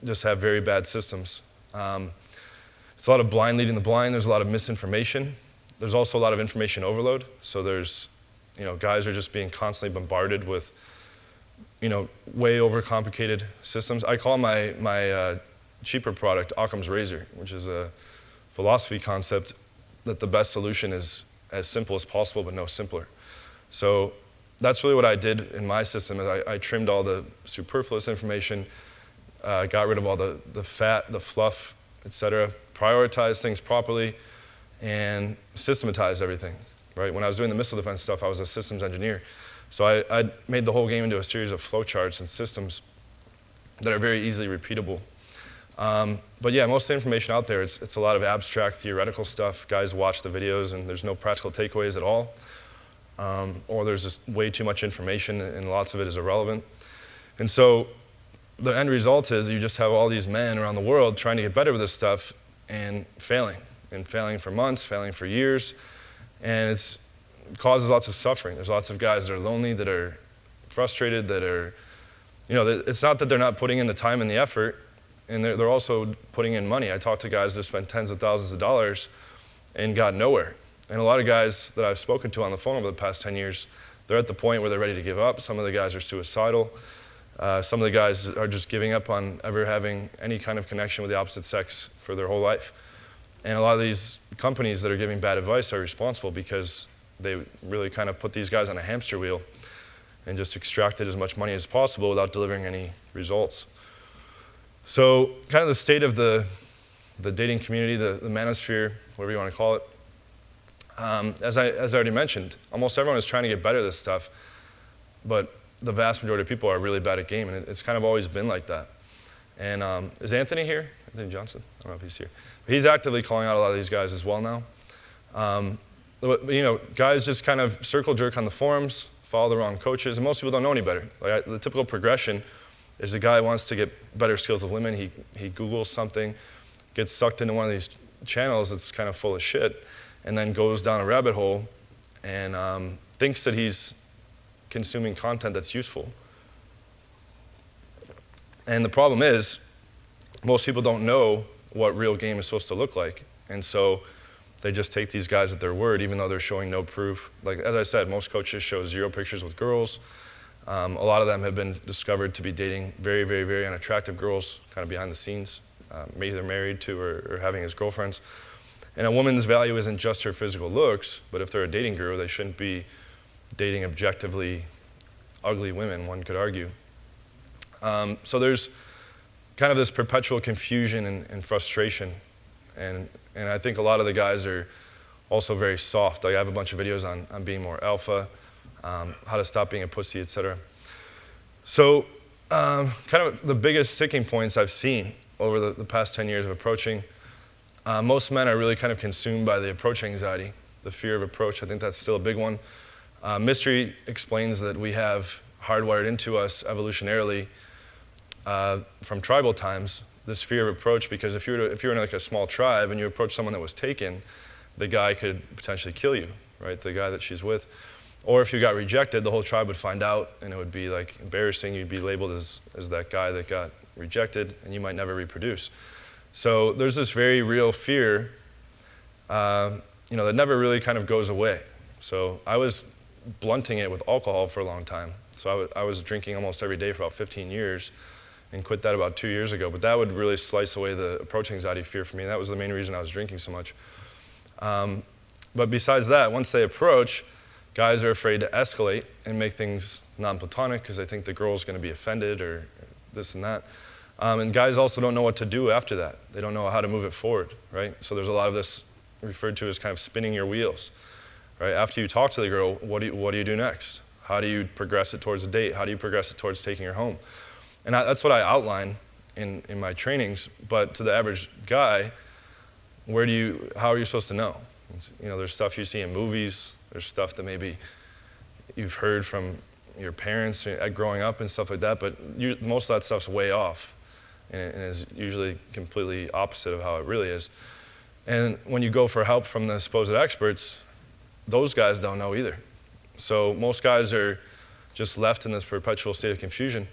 just have very bad systems. It's a lot of blind leading the blind. There's a lot of misinformation. There's also a lot of information overload. So there's, guys are just being constantly bombarded with way overcomplicated systems. I call my cheaper product Occam's razor, which is a philosophy concept that the best solution is as simple as possible, but no simpler. So that's really what I did in my system. Is I trimmed all the superfluous information, got rid of all the fat, the fluff, etc. Prioritized things properly, and systematized everything. Right? When I was doing the missile defense stuff, I was a systems engineer. So I made the whole game into a series of flowcharts and systems that are very easily repeatable. But yeah, most of the information out there, it's a lot of abstract theoretical stuff. Guys watch the videos and there's no practical takeaways at all. Or there's just way too much information and lots of it is irrelevant. And so the end result is you just have all these men around the world trying to get better with this stuff and failing for months, failing for years. And it causes lots of suffering. There's lots of guys that are lonely, that are frustrated, that are, it's not that they're not putting in the time and the effort, and they're also putting in money. I talked to guys that spent tens of thousands of dollars and got nowhere. And a lot of guys that I've spoken to on the phone over the past 10 years, they're at the point where they're ready to give up. Some of the guys are suicidal. Some of the guys are just giving up on ever having any kind of connection with the opposite sex for their whole life. And a lot of these companies that are giving bad advice are responsible because they really kind of put these guys on a hamster wheel and just extracted as much money as possible without delivering any results. So kind of the state of the dating community, the manosphere, whatever you want to call it, as I already mentioned, almost everyone is trying to get better at this stuff, but the vast majority of people are really bad at game, and it's kind of always been like that. And is Anthony here? Anthony Johnson? I don't know if he's here. But he's actively calling out a lot of these guys as well now. Guys just kind of circle jerk on the forums, follow the wrong coaches, and most people don't know any better. Like the typical progression is a guy wants to get better skills with women. He Googles something, gets sucked into one of these channels that's kind of full of shit, and then goes down a rabbit hole and thinks that he's consuming content that's useful. And the problem is, most people don't know what real game is supposed to look like. And so they just take these guys at their word, even though they're showing no proof. Like, as I said, most coaches show 0 pictures with girls. A lot of them have been discovered to be dating very, very, very unattractive girls, kind of behind the scenes, maybe they're married to or having as girlfriends. And a woman's value isn't just her physical looks, but if they're a dating guru, they shouldn't be dating objectively ugly women, one could argue. So there's kind of this perpetual confusion and frustration. And I think a lot of the guys are also very soft. Like I have a bunch of videos on being more alpha, how to stop being a pussy, etc. So kind of the biggest sticking points I've seen over the past 10 years of approaching, most men are really kind of consumed by the approach anxiety, the fear of approach. I think that's still a big one. Mystery explains that we have hardwired into us evolutionarily from tribal times this fear of approach, because if you're in like a small tribe and you approach someone that was taken, the guy could potentially kill you, right? The guy that she's with. Or if you got rejected, the whole tribe would find out and it would be like embarrassing. You'd be labeled as that guy that got rejected and you might never reproduce. So there's this very real fear that never really kind of goes away. So I was blunting it with alcohol for a long time. So I was drinking almost every day for about 15 years and quit that about 2 years ago. But that would really slice away the approach anxiety fear for me. That was the main reason I was drinking so much. But besides that, once they approach, guys are afraid to escalate and make things non-platonic because they think the girl's going to be offended or this and that. And guys also don't know what to do after that. They don't know how to move it forward, right? So there's a lot of this referred to as kind of spinning your wheels, right? After you talk to the girl, what do you do next? How do you progress it towards a date? How do you progress it towards taking her home? And that's what I outline in my trainings. But to the average guy, how are you supposed to know? There's stuff you see in movies. There's stuff that maybe you've heard from your parents growing up and stuff like that. But most of that stuff's way off and is usually completely opposite of how it really is. And when you go for help from the supposed experts, those guys don't know either. So most guys are just left in this perpetual state of confusion.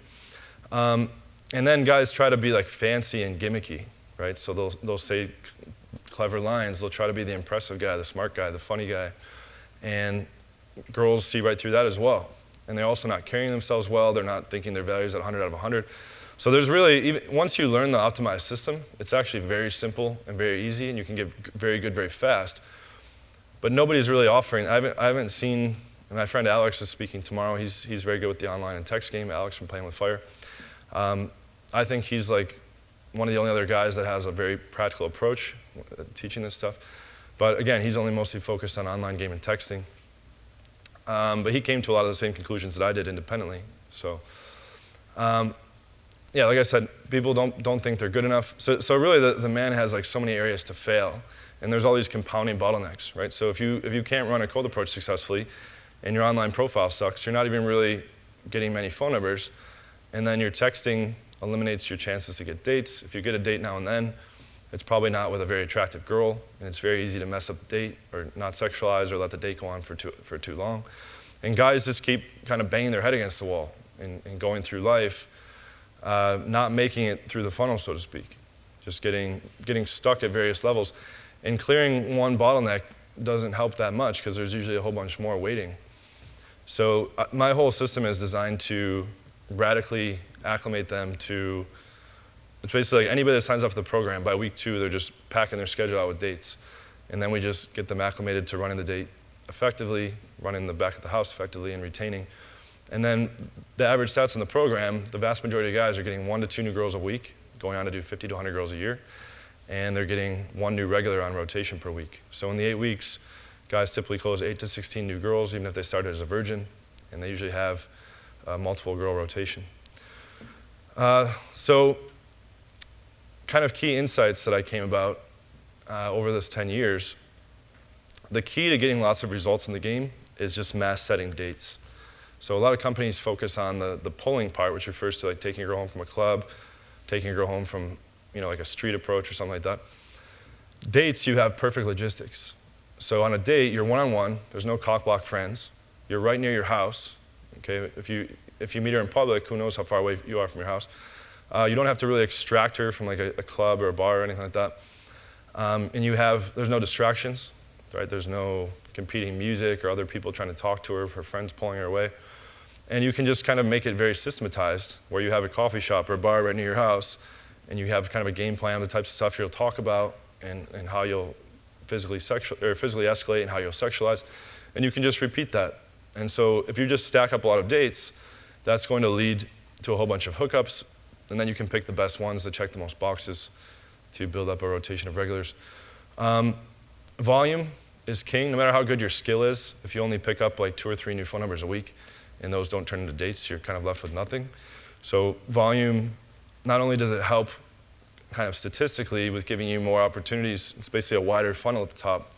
And then guys try to be like fancy and gimmicky, right? So they'll say clever lines. They'll try to be the impressive guy, the smart guy, the funny guy. And girls see right through that as well. And they're also not carrying themselves well. They're not thinking their values at 100 out of 100. So there's really, once you learn the optimized system, it's actually very simple and very easy, and you can get very good very fast. But nobody's really offering. I haven't seen, and my friend Alex is speaking tomorrow. He's very good with the online and text game, Alex from Playing with Fire. I think he's like one of the only other guys that has a very practical approach teaching this stuff. But again, he's only mostly focused on online game and texting. But he came to a lot of the same conclusions that I did independently. So, yeah, like I said, people don't think they're good enough. So really, the man has like so many areas to fail, and there's all these compounding bottlenecks, right? So if you can't run a cold approach successfully, and your online profile sucks, you're not even really getting many phone numbers, and then your texting eliminates your chances to get dates. If you get a date now and then, it's probably not with a very attractive girl, and it's very easy to mess up the date or not sexualize or let the date go on for too long. And guys just keep kind of banging their head against the wall and going through life, not making it through the funnel, so to speak, just getting stuck at various levels. And clearing one bottleneck doesn't help that much because there's usually a whole bunch more waiting. So my whole system is designed to radically acclimate them to, it's basically like anybody that signs up for the program, by week 2, they're just packing their schedule out with dates. And then we just get them acclimated to running the date effectively, running the back of the house effectively, and retaining. And then the average stats in the program, the vast majority of guys are getting 1 to 2 new girls a week, going on to do 50 to 100 girls a year. And they're getting 1 new regular on rotation per week. So in the 8 weeks, guys typically close 8 to 16 new girls, even if they started as a virgin, and they usually have multiple girl rotation. So kind of key insights that I came about over this 10 years. The key to getting lots of results in the game is just mass setting dates. So a lot of companies focus on the pulling part, which refers to like taking a girl home from a club, taking a girl home from like a street approach or something like that. Dates, you have perfect logistics. So on a date, you're one-on-one, there's no cock-block friends, you're right near your house, okay? If you meet her in public, who knows how far away you are from your house. You don't have to really extract her from like a club or a bar or anything like that. And there's no distractions, right? There's no competing music or other people trying to talk to her, her friends pulling her away. And you can just kind of make it very systematized, where you have a coffee shop or a bar right near your house, and you have kind of a game plan, the types of stuff you'll talk about, and how you'll physically escalate and how you'll sexualize. And you can just repeat that. And so if you just stack up a lot of dates, that's going to lead to a whole bunch of hookups, and then you can pick the best ones that check the most boxes to build up a rotation of regulars. Volume is king. No matter how good your skill is, if you only pick up like 2 or 3 new phone numbers a week, and those don't turn into dates, you're kind of left with nothing. So volume, not only does it help kind of statistically with giving you more opportunities, it's basically a wider funnel at the top,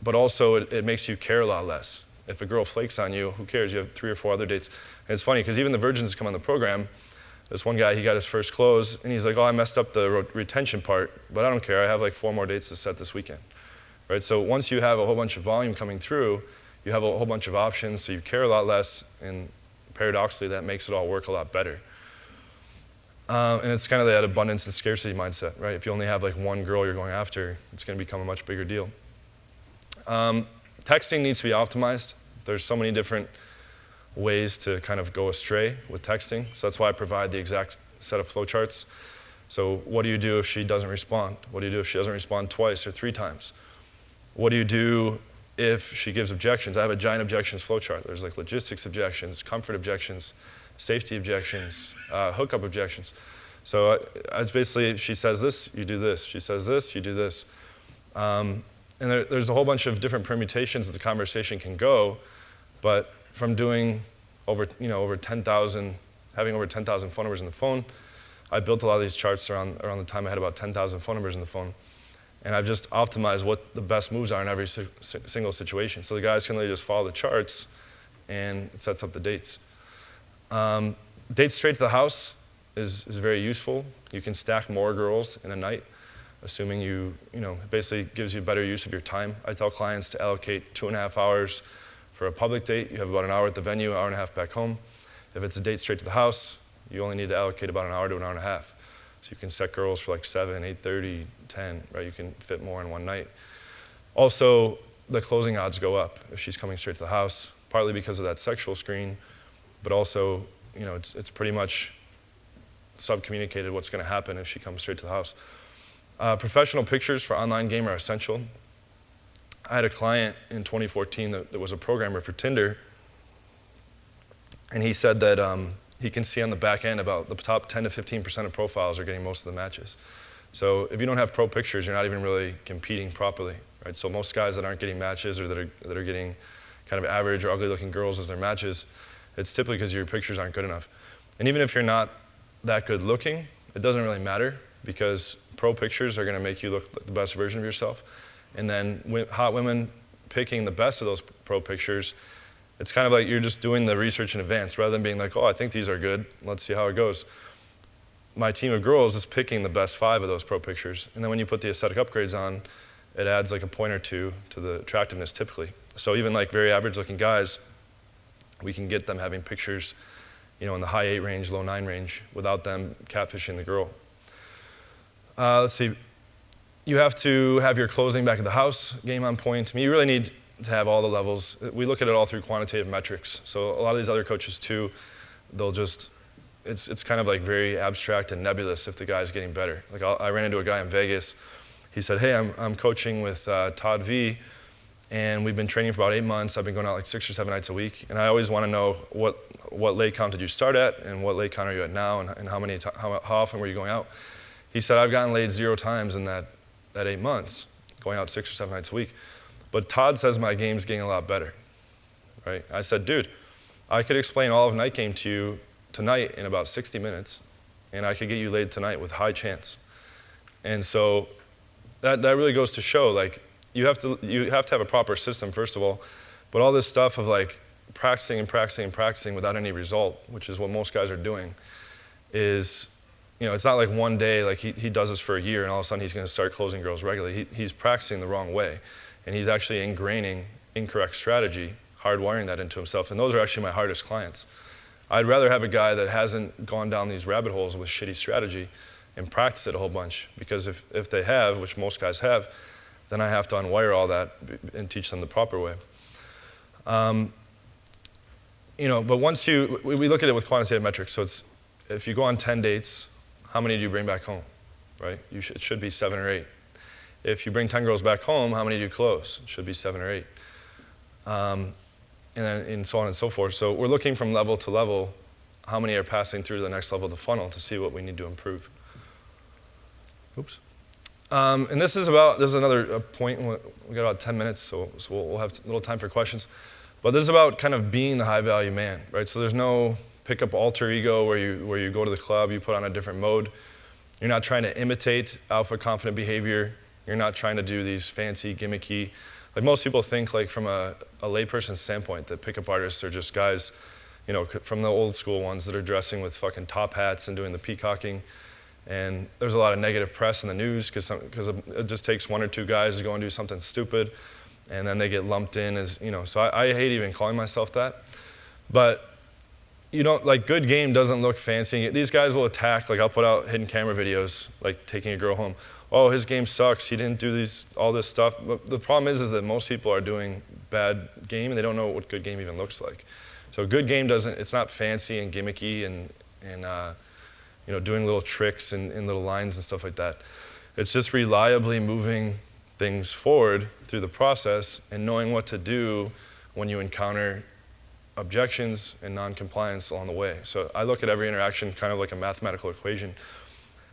but also it makes you care a lot less. If a girl flakes on you, who cares? You have 3 or 4 other dates. And it's funny, because even the virgins come on the program. This one guy, he got his first close, and he's like, oh, I messed up the retention part, but I don't care. I have like 4 more dates to set this weekend. Right? So once you have a whole bunch of volume coming through, you have a whole bunch of options, so you care a lot less, and paradoxically, that makes it all work a lot better. And it's kind of that abundance and scarcity mindset, right? If you only have like 1 girl you're going after, it's going to become a much bigger deal. Texting needs to be optimized. There's so many different ways to kind of go astray with texting, so that's why I provide the exact set of flowcharts. So what do you do if she doesn't respond? What do you do if she doesn't respond twice or 3 times? What do you do if she gives objections? I have a giant objections flowchart. There's like logistics objections, comfort objections, safety objections, hookup objections. So it's basically, if she says this, you do this. She says this, you do this. And there's a whole bunch of different permutations that the conversation can go, but from doing over 10,000, having over 10,000 phone numbers in the phone, I built a lot of these charts around the time I had about 10,000 phone numbers in the phone. And I've just optimized what the best moves are in every single situation. So the guys can really just follow the charts, and it sets up the dates. Dates straight to the house is very useful. You can stack more girls in a night, assuming it basically gives you better use of your time. I tell clients to allocate 2.5 hours for a public date. You have about an hour at the venue, an hour and a half back home. If it's a date straight to the house, you only need to allocate about an hour to an hour and a half. So you can set girls for like 7, 8:30, 10, right? You can fit more in one night. Also, the closing odds go up if she's coming straight to the house, partly because of that sexual screen, but also, it's pretty much sub-communicated what's going to happen if she comes straight to the house. Professional pictures for online game are essential. I had a client in 2014 that was a programmer for Tinder, and he said that he can see on the back end about the top 10 to 15% of profiles are getting most of the matches. So if you don't have pro pictures, you're not even really competing properly, right? So most guys that aren't getting matches or that are getting kind of average or ugly-looking girls as their matches, it's typically because your pictures aren't good enough. And even if you're not that good looking, it doesn't really matter, because pro pictures are going to make you look like the best version of yourself. And then hot women picking the best of those pro pictures, it's kind of like you're just doing the research in advance rather than being like, oh, I think these are good. Let's see how it goes. My team of girls is picking the best 5 of those pro pictures. And then when you put the aesthetic upgrades on, it adds like a point or 2 to the attractiveness typically. So even like very average looking guys, we can get them having pictures in the high 8 range, low 9 range without them catfishing the girl. Let's see. You have to have your closing back at the house game on point. I mean, you really need to have all the levels. We look at it all through quantitative metrics. So a lot of these other coaches too, they'll just, it's kind of like very abstract and nebulous if the guy's getting better. Like I ran into a guy in Vegas. He said, hey, I'm coaching with Todd V, and we've been training for about 8 months. I've been going out like 6 or 7 nights a week, and I always want to know what leg count did you start at, and what leg count are you at now, and how often were you going out? He said, I've gotten laid 0 times in that 8 months, going out 6 or 7 nights a week. But Todd says my game's getting a lot better, right? I said, dude, I could explain all of night game to you tonight in about 60 minutes, and I could get you laid tonight with high chance. And so that really goes to show, like, you have to have a proper system, first of all, but all this stuff of like practicing and practicing and practicing without any result, which is what most guys are doing, is, you know, it's not like one day, like he does this for a year and all of a sudden he's going to start closing girls regularly. He's practicing the wrong way, and he's actually ingraining incorrect strategy, hardwiring that into himself, and those are actually my hardest clients. I'd rather have a guy that hasn't gone down these rabbit holes with shitty strategy and practice it a whole bunch, because if they have, which most guys have, then I have to unwire all that and teach them the proper way. You know, but once we look at it with quantitative metrics, so it's, if you go on 10 dates, how many do you bring back home, right? It should be 7 or 8. If you bring 10 girls back home, how many do you close? It should be 7 or 8. And so on and so forth. So we're looking from level to level, how many are passing through to the next level of the funnel to see what we need to improve. Oops. And this is another point. We got about 10 minutes, so we'll have a little time for questions. But this is about kind of being the high value man, right? So there's no pick up alter ego where you go to the club, you put on a different mode. You're not trying to imitate alpha confident behavior. You're not trying to do these fancy, gimmicky, like most people think, like from a layperson's standpoint, that pickup artists are just guys, you know, from the old school ones that are dressing with fucking top hats and doing the peacocking. And there's a lot of negative press in the news because it just takes 1 or 2 guys to go and do something stupid, and then they get lumped in as, you know, so I hate even calling myself that. But, you know, like, good game doesn't look fancy. These guys will attack, like I'll put out hidden camera videos, like taking a girl home. Oh, his game sucks, he didn't do all this stuff. But the problem is that most people are doing bad game and they don't know what good game even looks like. So good game it's not fancy and gimmicky and you know, doing little tricks and little lines and stuff like that. It's just reliably moving things forward through the process and knowing what to do when you encounter objections and non-compliance along the way. So I look at every interaction kind of like a mathematical equation.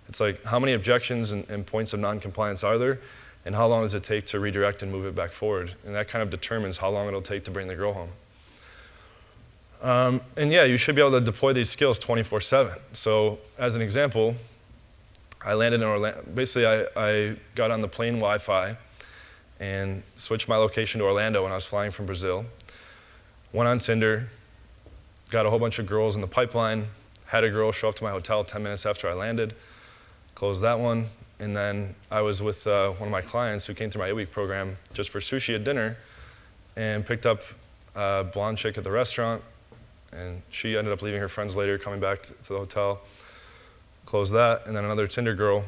It's like, how many objections and points of non-compliance are there, and how long does it take to redirect and move it back forward? And that kind of determines how long it'll take to bring the girl home. And yeah, you should be able to deploy these skills 24/7. So as an example, I landed in Orlando. Basically, I got on the plane Wi-Fi and switched my location to Orlando when I was flying from Brazil. Went on Tinder, got a whole bunch of girls in the pipeline, had a girl show up to my hotel 10 minutes after I landed, closed that one, and then I was with one of my clients who came through my 8-week program just for sushi at dinner, and picked up a blonde chick at the restaurant, and she ended up leaving her friends later, coming back to the hotel, closed that, and then another Tinder girl,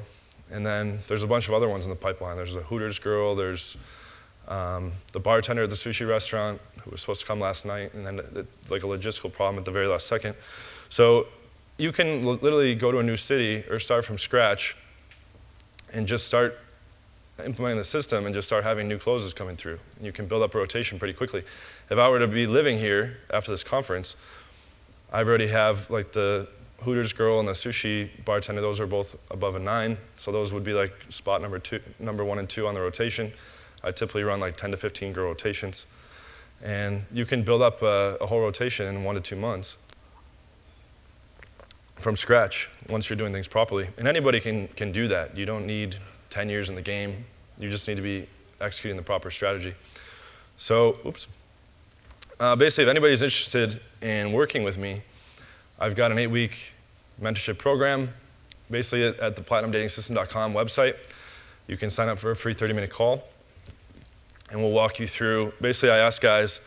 and then there's a bunch of other ones in the pipeline. There's a Hooters girl, there's the bartender at the sushi restaurant who was supposed to come last night, and then like a logistical problem at the very last second. So you can literally go to a new city or start from scratch and just start implementing the system and just start having new closes coming through. You can build up a rotation pretty quickly. If I were to be living here after this conference, I already have like the Hooters girl and the sushi bartender, those are both above a 9, so those would be like spot number 1 and 2 on the rotation. I typically run like 10 to 15 girl rotations. And you can build up a whole rotation in 1 to 2 months from scratch once you're doing things properly. And anybody can do that. You don't need 10 years in the game. You just need to be executing the proper strategy. So, basically, if anybody's interested in working with me, I've got an 8-week mentorship program, basically at the platinumdatingsystem.com website. You can sign up for a free 30-minute call, and we'll walk you through. Basically, I ask guys,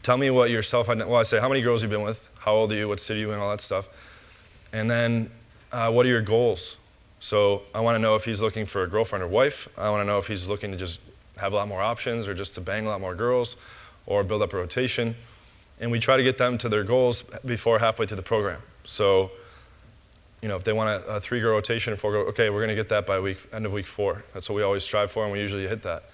tell me what your I say, how many girls you've been with, how old are you, what city you in, all that stuff. And then, what are your goals? So I want to know if he's looking for a girlfriend or wife. I want to know if he's looking to just have a lot more options or just to bang a lot more girls or build up a rotation. And we try to get them to their goals before halfway through the program. So, if they want a 3-girl rotation, 4-girl, okay, we're going to get that by end of week 4. That's what we always strive for, and we usually hit that.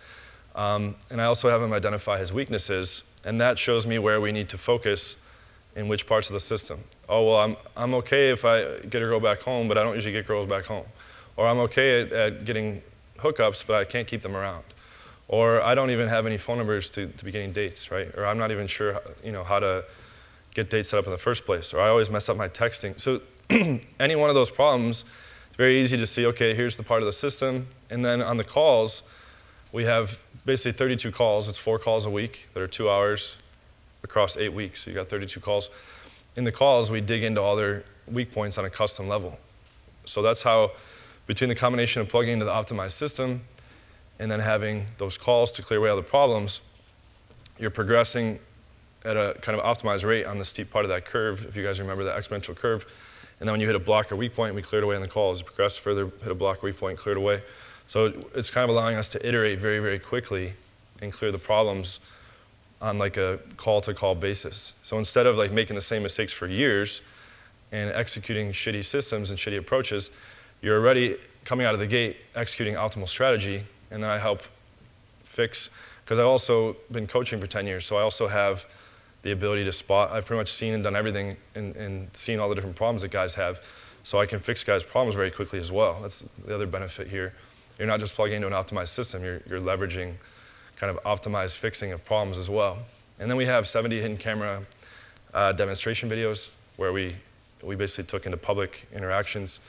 And I also have him identify his weaknesses, and that shows me where we need to focus in which parts of the system. Oh, well, I'm okay if I get a girl back home, but I don't usually get girls back home. Or I'm okay at getting hookups, but I can't keep them around. Or I don't even have any phone numbers to be getting dates, right? Or I'm not even sure, how to get dates set up in the first place. Or I always mess up my texting. So any one of those problems, it's very easy to see, okay, here's the part of the system. And then on the calls, we have basically 32 calls. It's 4 calls a week that are 2 hours across 8 weeks. So you got 32 calls. In the calls, we dig into all their weak points on a custom level. So that's how, between the combination of plugging into the optimized system and then having those calls to clear away all the problems, you're progressing at a kind of optimized rate on the steep part of that curve, if you guys remember that exponential curve. And then when you hit a block or weak point, we cleared away on the calls. You progress further, hit a block or weak point, cleared away. So it's kind of allowing us to iterate very, very quickly and clear the problems on like a call-to-call basis. So instead of like making the same mistakes for years and executing shitty systems and shitty approaches, you're already coming out of the gate executing optimal strategy, and then I help fix, because I've also been coaching for 10 years, so I also have the ability to spot. I've pretty much seen and done everything and seen all the different problems that guys have, so I can fix guys' problems very quickly as well. That's the other benefit here. You're not just plugging into an optimized system, you're leveraging kind of optimized fixing of problems as well. And then we have 70 hidden camera demonstration videos where we basically took into public interactions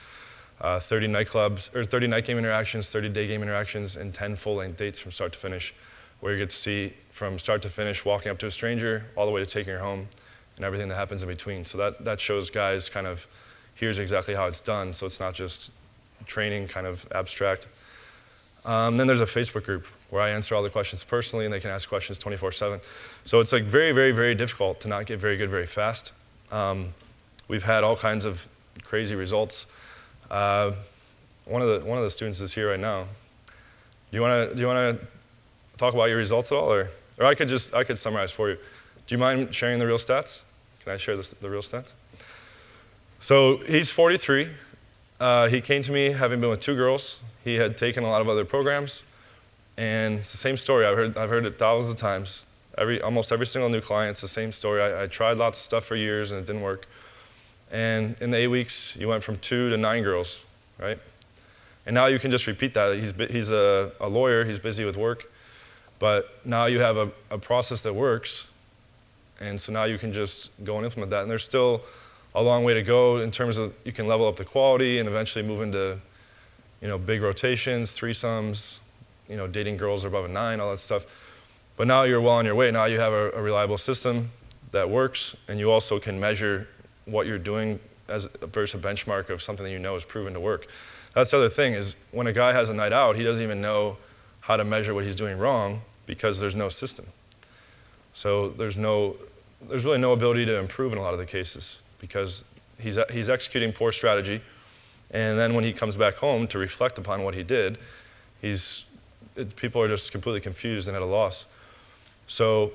30 nightclubs, or 30 night game interactions, 30 day game interactions, and 10 full-length dates from start to finish, where you get to see from start to finish, walking up to a stranger, all the way to taking her home, and everything that happens in between. So that shows guys kind of, here's exactly how it's done, so it's not just training kind of abstract. Then there's a Facebook group where I answer all the questions personally, and they can ask questions 24/7. So it's like very, very, very difficult to not get very good very fast. We've had all kinds of crazy results. One of the students is here right now. Do you want to talk about your results at all, or I could summarize for you. Do you mind sharing the real stats? Can I share the real stats? So he's 43. He came to me having been with 2 girls. He had taken a lot of other programs, and it's the same story. I've heard it thousands of times. Almost every single new client, it's the same story. I tried lots of stuff for years and it didn't work. And in the 8 weeks, you went from 2 to 9 girls, right? And now you can just repeat that. He's a lawyer, he's busy with work, but now you have a process that works, and so now you can just go and implement that. And there's still a long way to go in terms of you can level up the quality and eventually move into big rotations, threesomes, dating girls above a 9, all that stuff. But now you're well on your way. Now you have a reliable system that works, and you also can measure what you're doing versus a benchmark of something that you know is proven to work. That's the other thing, is when a guy has a night out, he doesn't even know how to measure what he's doing wrong because there's no system. So there's really no ability to improve in a lot of the cases because he's executing poor strategy, and then when he comes back home to reflect upon what he did, people are just completely confused and at a loss. So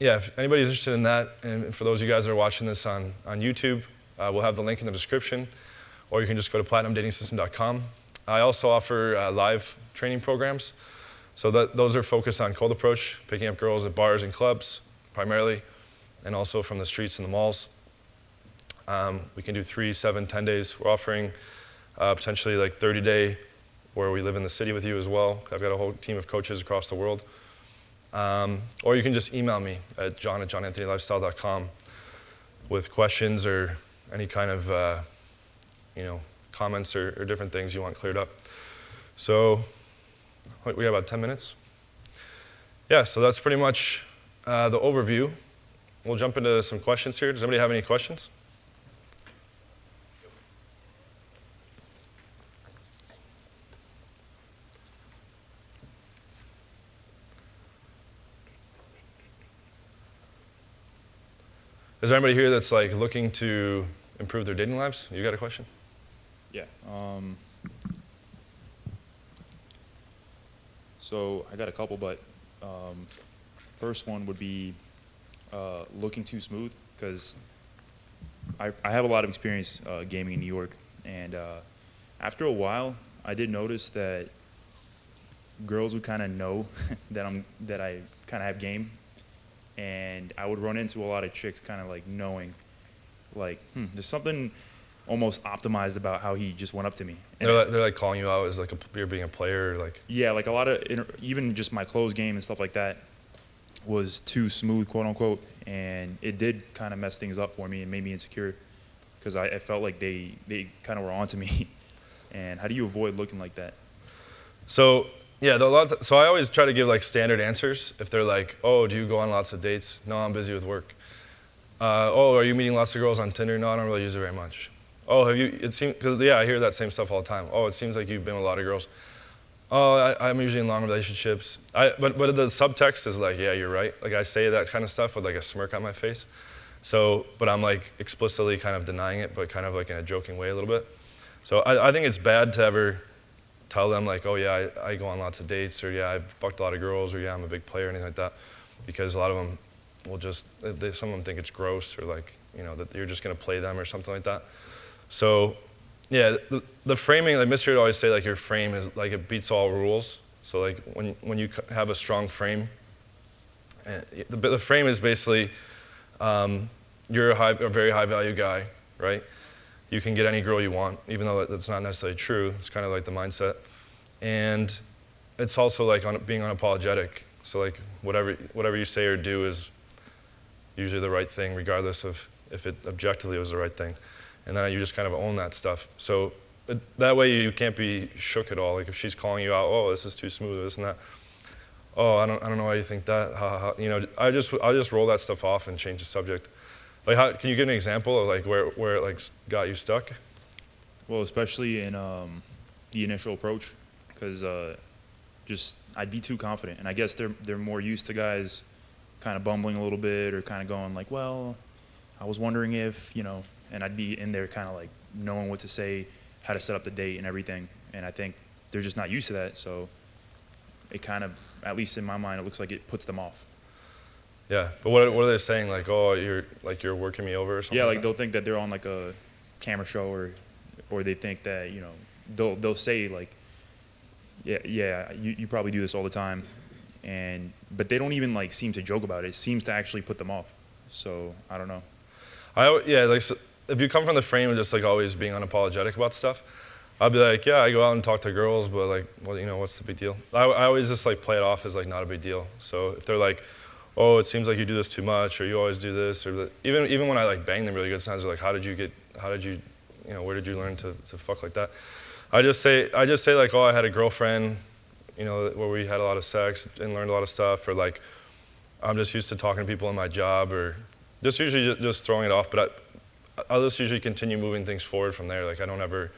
yeah, if anybody's interested in that, and for those of you guys that are watching this on YouTube, we'll have the link in the description, or you can just go to platinumdatingsystem.com. I also offer live training programs. So those are focused on cold approach, picking up girls at bars and clubs primarily, and also from the streets and the malls. We can do 3, 7, 10 days. We're offering potentially like 30-day where we live in the city with you as well. I've got a whole team of coaches across the world. Or you can just email me at john@johnanthonylifestyle.com with questions or any kind of comments or different things you want cleared up. So we have about 10 minutes. Yeah, so that's pretty much the overview. We'll jump into some questions here. Does anybody have any questions? Is there anybody here that's like looking to improve their dating lives? You got a question? Yeah. So I got a couple, but first one would be looking too smooth, because I have a lot of experience gaming in New York, and after a while, I did notice that girls would kind of know that I kind of have game, and I would run into a lot of chicks kind of like knowing, like, there's something almost optimized about how he just went up to me. And They're like calling you out as like you're being a player, or like. yeah, like a lot of even just my clothes game and stuff like that was too smooth, quote unquote, and it did kind of mess things up for me and made me insecure, because I felt like they kind of were onto me. And how do you avoid looking like that? So yeah, so I always try to give like standard answers. If they're like, oh, do you go on lots of dates? No, I'm busy with work. Oh, are you meeting lots of girls on Tinder? No, I don't really use it very much. Oh, have you? It seems, because yeah, I hear that same stuff all the time. Oh, it seems like you've been with a lot of girls. Oh, I'm usually in long relationships. But the subtext is like, yeah, you're right. Like I say that kind of stuff with like a smirk on my face. So, but I'm like explicitly kind of denying it, but kind of like in a joking way a little bit. So I think it's bad to ever tell them like, oh yeah, I go on lots of dates, or yeah, I've fucked a lot of girls, or yeah, I'm a big player, or anything like that. Because a lot of them will just, some of them think it's gross, or like, you know, that you're just gonna play them or something like that. So yeah, the framing, like Mr. would always say, like your frame is like it beats all rules. So like when you have a strong frame, the frame is basically you're a very high value guy, right? You can get any girl you want, even though that's not necessarily true. It's kind of like the mindset, and it's also like being unapologetic. So like whatever you say or do is usually the right thing, regardless of if it objectively was the right thing. And then you just kind of own that stuff. So that way you can't be shook at all. Like if she's calling you out, oh, this is too smooth, this and that. Oh, I don't know why you think that. Ha, ha, ha. You know, I'll just roll that stuff off and change the subject. Like, can you give an example of like where it like got you stuck? Well, especially in the initial approach, because just I'd be too confident, and I guess they're more used to guys kind of bumbling a little bit, or kind of going like, well, I was wondering if, you know, and I'd be in there kind of like knowing what to say, how to set up the date and everything, and I think they're just not used to that, so it kind of, at least in my mind, it looks like it puts them off. Yeah, but what are they saying? Like, oh, you're working me over or something? Yeah, like that? they'll think that they're on like a camera show, or they think that, you know, they'll say like, yeah, you probably do this all the time, but they don't even like seem to joke about it. It seems to actually put them off. So I don't know. Like so if you come from the frame of just like always being unapologetic about stuff, I'll be like, yeah, I go out and talk to girls, but like, well, you know, what's the big deal? I always just like play it off as like not a big deal. So if they're like, oh, it seems like you do this too much, or you always do this, or even when I like bang them really good, sometimes they're like, how did you, you know, where did you learn to fuck like that? I just say like, oh, I had a girlfriend, you know, where we had a lot of sex and learned a lot of stuff, or like, I'm just used to talking to people in my job, or just usually just throwing it off, but I'll just usually continue moving things forward from there. Like I don't ever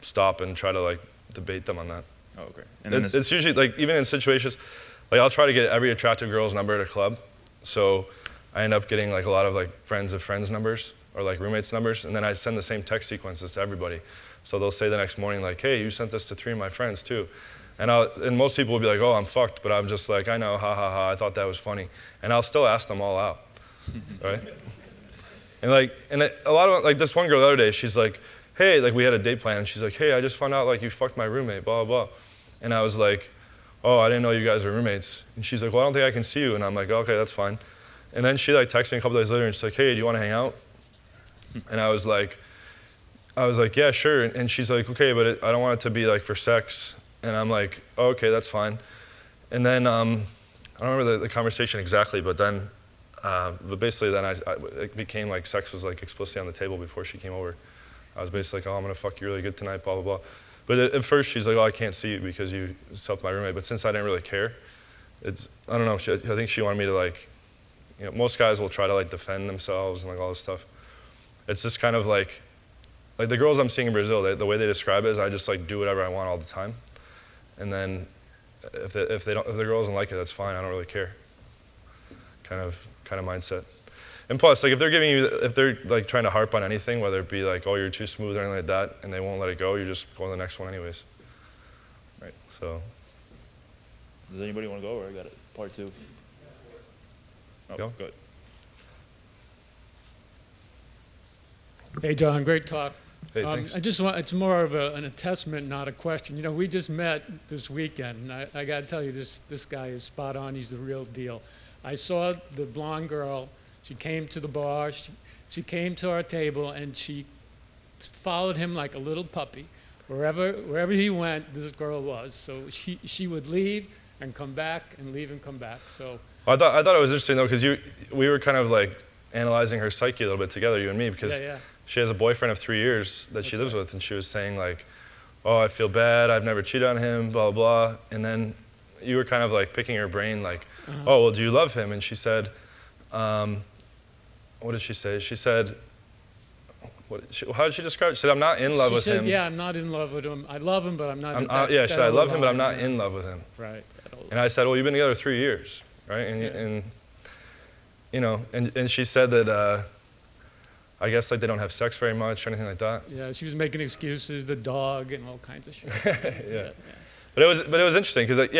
stop and try to like debate them on that. Oh, okay. And then it's usually like, even in situations, like I'll try to get every attractive girl's number at a club. So I end up getting like a lot of like friends of friends numbers, or like roommates numbers, and then I send the same text sequences to everybody. So they'll say the next morning like, hey, you sent this to 3 of my friends too. And most people will be like, oh, I'm fucked, but I'm just like, I know, ha ha ha, I thought that was funny. And I'll still ask them all out, right? And a lot of, like this one girl the other day, she's like, hey, like we had a date plan, and she's like, hey, I just found out like you fucked my roommate, blah, blah, blah. And I was like, oh, I didn't know you guys were roommates. And she's like, well, I don't think I can see you. And I'm like, okay, that's fine. And then she like texted me a couple days later, and she's like, hey, do you want to hang out? And I was like, yeah, sure. And she's like, okay, but I don't want it to be like for sex. And I'm like, oh, okay, that's fine. And then, I don't remember the conversation exactly, but then, but basically then it became like sex was like explicitly on the table before she came over. I was basically like, oh, I'm gonna fuck you really good tonight, blah, blah, blah. But at first she's like, oh, I can't see you because you slept with my roommate. But since I didn't really care, I don't know, I think she wanted me to like, you know, most guys will try to like defend themselves and like all this stuff. It's just kind of like the girls I'm seeing in Brazil, the way they describe it is I just like do whatever I want all the time. And then if the girl doesn't like it, that's fine, I don't really care. Kind of mindset. And plus, like if they're like trying to harp on anything, whether it be like, oh, you're too smooth or anything like that, and they won't let it go, you just go on the next one anyways. Right. So. Does anybody want to go, or I got it? Part 2. Oh, Go. good. Hey, John, great talk. Hey, thanks. I just want, it's more of an attestment, not a question. You know, we just met this weekend, and I got to tell you, this guy is spot on. He's the real deal. I saw the blonde girl. She came to the bar. She came to our table, and she followed him like a little puppy. Wherever he went, this girl was. So she would leave and come back and leave and come back. So I thought it was interesting, though, because we were kind of like analyzing her psyche a little bit together, you and me, because yeah. she has a boyfriend of 3 years that she That's lives with, and she was saying like, oh, I feel bad, I've never cheated on him, blah, blah. And then you were kind of like picking her brain like, oh, well, do you love him? And she said, what did she say? She said, how did she describe it? She said, I'm not in love with him. Yeah, I'm not in love with him. I love him, but I'm not. Yeah, she said, I love him, but I'm not in love with him. Right. And I said, well, you've been together 3 years, right? And you know, and she said that, I guess like they don't have sex very much or anything like that. Yeah, she was making excuses, the dog and all kinds of shit. Yeah. But it was interesting because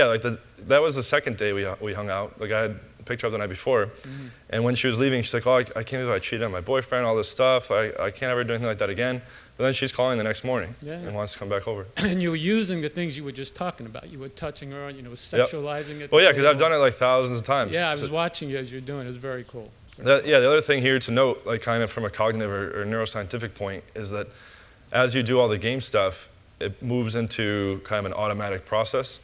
that was the second day we hung out. Like I had picked her up the night before, and when she was leaving, she's like, oh, I can't believe I cheated on my boyfriend, all this stuff. I can't ever do anything like that again. But then she's calling the next morning and wants to come back over. And you were using the things you were just talking about. You were touching her, sexualizing it. Well, yeah, because I've done it like thousands of times. Yeah, I was watching you as you're doing it. It's very cool. The other thing here to note, like kind of from a cognitive or neuroscientific point, is that as you do all the game stuff, it moves into kind of an automatic process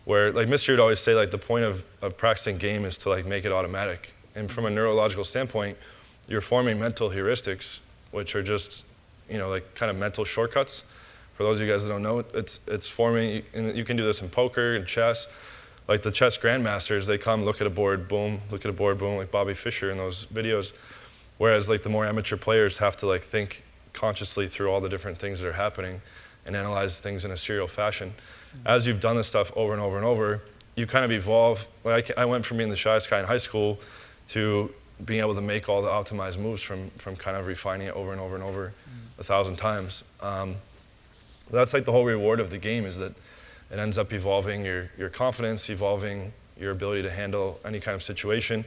where, like Mr. would always say, like the point of practicing game is to like make it automatic. And from a neurological standpoint, you're forming mental heuristics, which are just, like kind of mental shortcuts. For those of you guys that don't know, it's forming, and you can do this in poker and chess. Like the chess grandmasters, they come, look at a board, boom, look at a board, boom, like Bobby Fischer in those videos. Whereas like the more amateur players have to like think consciously through all the different things that are happening and analyze things in a serial fashion. As you've done this stuff over and over and over, you kind of evolve. Like I went from being the shyest guy in high school to being able to make all the optimized moves from kind of refining it over and over and over 1,000 times. That's like the whole reward of the game, is that it ends up evolving your confidence, evolving your ability to handle any kind of situation.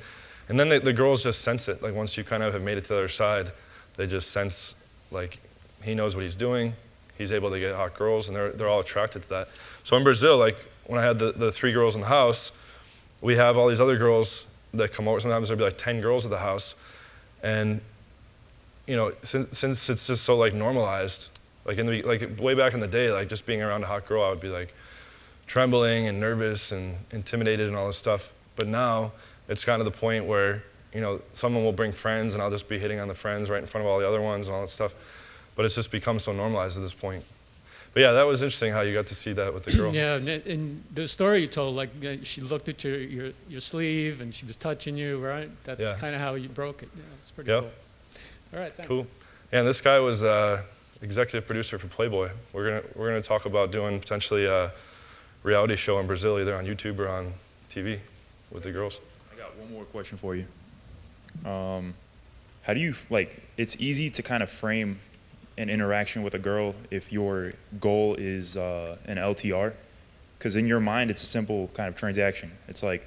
And then the girls just sense it. Like once you kind of have made it to the other side, they just sense like he knows what he's doing. He's able to get hot girls, and they're all attracted to that. So in Brazil, like when I had the 3 girls in the house, we have all these other girls that come over. Sometimes there'll be like 10 girls at the house. And since it's just so like normalized, like way back in the day, like just being around a hot girl, I would be like trembling and nervous and intimidated and all this stuff. But now it's kind of the point where, someone will bring friends and I'll just be hitting on the friends right in front of all the other ones and all that stuff. But it's just become so normalized at this point. But yeah, that was interesting how you got to see that with the girl. Yeah, and the story you told, like she looked at your sleeve and she was touching you, right? That's kind of how you broke it. Yeah, it's pretty cool. All right, thanks. Cool. Yeah, and this guy was executive producer for Playboy. We're gonna talk about doing potentially a reality show in Brazil, either on YouTube or on TV with the girls. I got one more question for you. How do you, it's easy to kind of frame an interaction with a girl if your goal is an LTR, because in your mind it's a simple kind of transaction. It's like,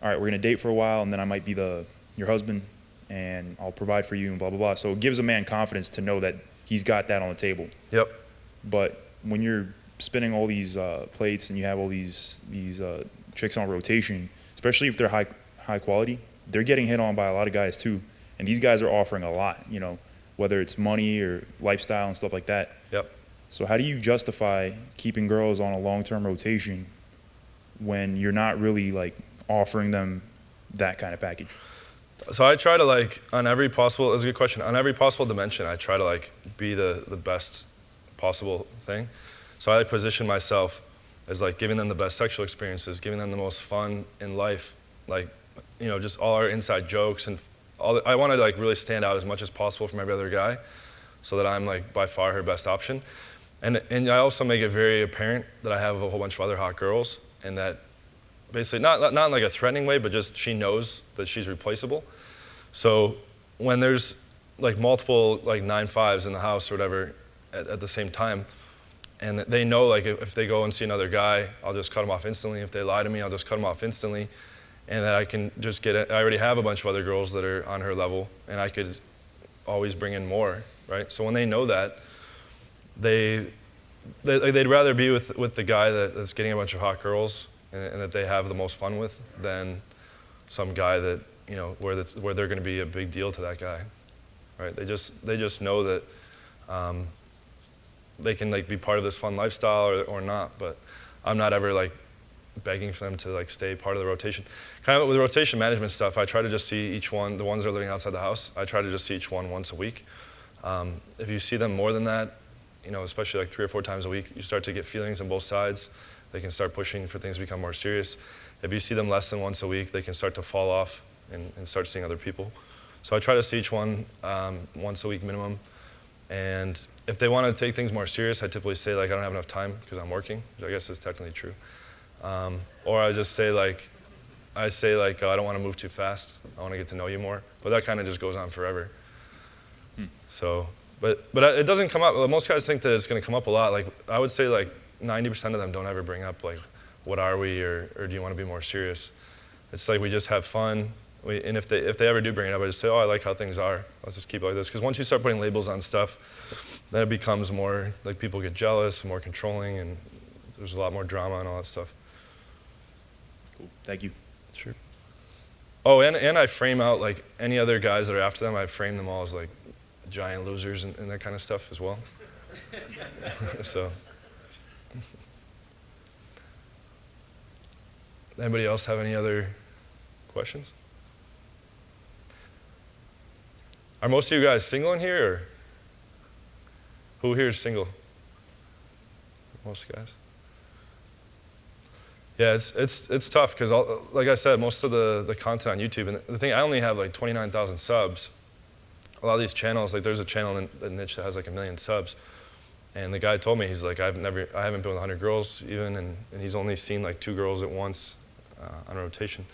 all right, we're gonna date for a while, and then I might be your husband, and I'll provide for you, and blah blah blah. So it gives a man confidence to know that he's got that on the table. Yep. But when you're spinning all these plates and you have all these chicks on rotation, especially if they're high quality, they're getting hit on by a lot of guys too, and these guys are offering a lot, whether it's money or lifestyle and stuff like that. Yep. So how do you justify keeping girls on a long-term rotation when you're not really offering them that kind of package? So I try to on every possible, that's a good question, on every possible dimension, I try to be the best possible thing. So I position myself as giving them the best sexual experiences, giving them the most fun in life, just all our inside jokes and I want to really stand out as much as possible from every other guy, so that I'm by far her best option. And I also make it very apparent that I have a whole bunch of other hot girls, and that basically not in a threatening way, but just she knows that she's replaceable. So when there's like multiple like 9/5s in the house or whatever at the same time, and they know like if they go and see another guy, I'll just cut them off instantly. If they lie to me, I'll just cut them off instantly, and that I can just I already have a bunch of other girls that are on her level, and I could always bring in more, right? So when they know that, they'd rather be with the guy that's getting a bunch of hot girls and that they have the most fun with than some guy that, you know, where they're going to be a big deal to that guy, right? They just know that they can like be part of this fun lifestyle or not. But I'm not ever like begging for them to like stay part of the rotation. Kind of with rotation management stuff, I try to just see each one, the ones that are living outside the house, I try to just see each one once a week. If you see them more than that, you know, especially like 3 or 4 times a week, you start to get feelings on both sides. They can start pushing for things to become more serious. If you see them less than once a week, they can start to fall off and start seeing other people. So I try to see each one once a week minimum. And if they want to take things more serious, I typically say like I don't have enough time because I'm working, which I guess is technically true. Or I just say like, oh, I don't want to move too fast. I want to get to know you more. But that kind of just goes on forever. So, but it doesn't come up. Most guys think that it's going to come up a lot. Like I would say like 90% of them don't ever bring up like, what are we, or do you want to be more serious? It's like we just have fun. And if they ever do bring it up, I just say, oh, I like how things are. Let's just keep it like this. Because once you start putting labels on stuff, then it becomes more like people get jealous, more controlling, and there's a lot more drama and all that stuff. Cool. Thank you. Sure. Oh, and I frame out like any other guys that are after them. I frame them all as like giant losers and that kind of stuff as well. So. Anybody else have any other questions? Are most of you guys single in here, or who here is single? Most guys. Yeah, it's tough because, like I said, most of the content on YouTube, and the thing, I only have like 29,000 subs. A lot of these channels, like there's a channel in the niche that has like 1 million subs, and the guy told me, he's like, I haven't been with 100 girls even, and he's only seen like 2 girls at once on a rotation.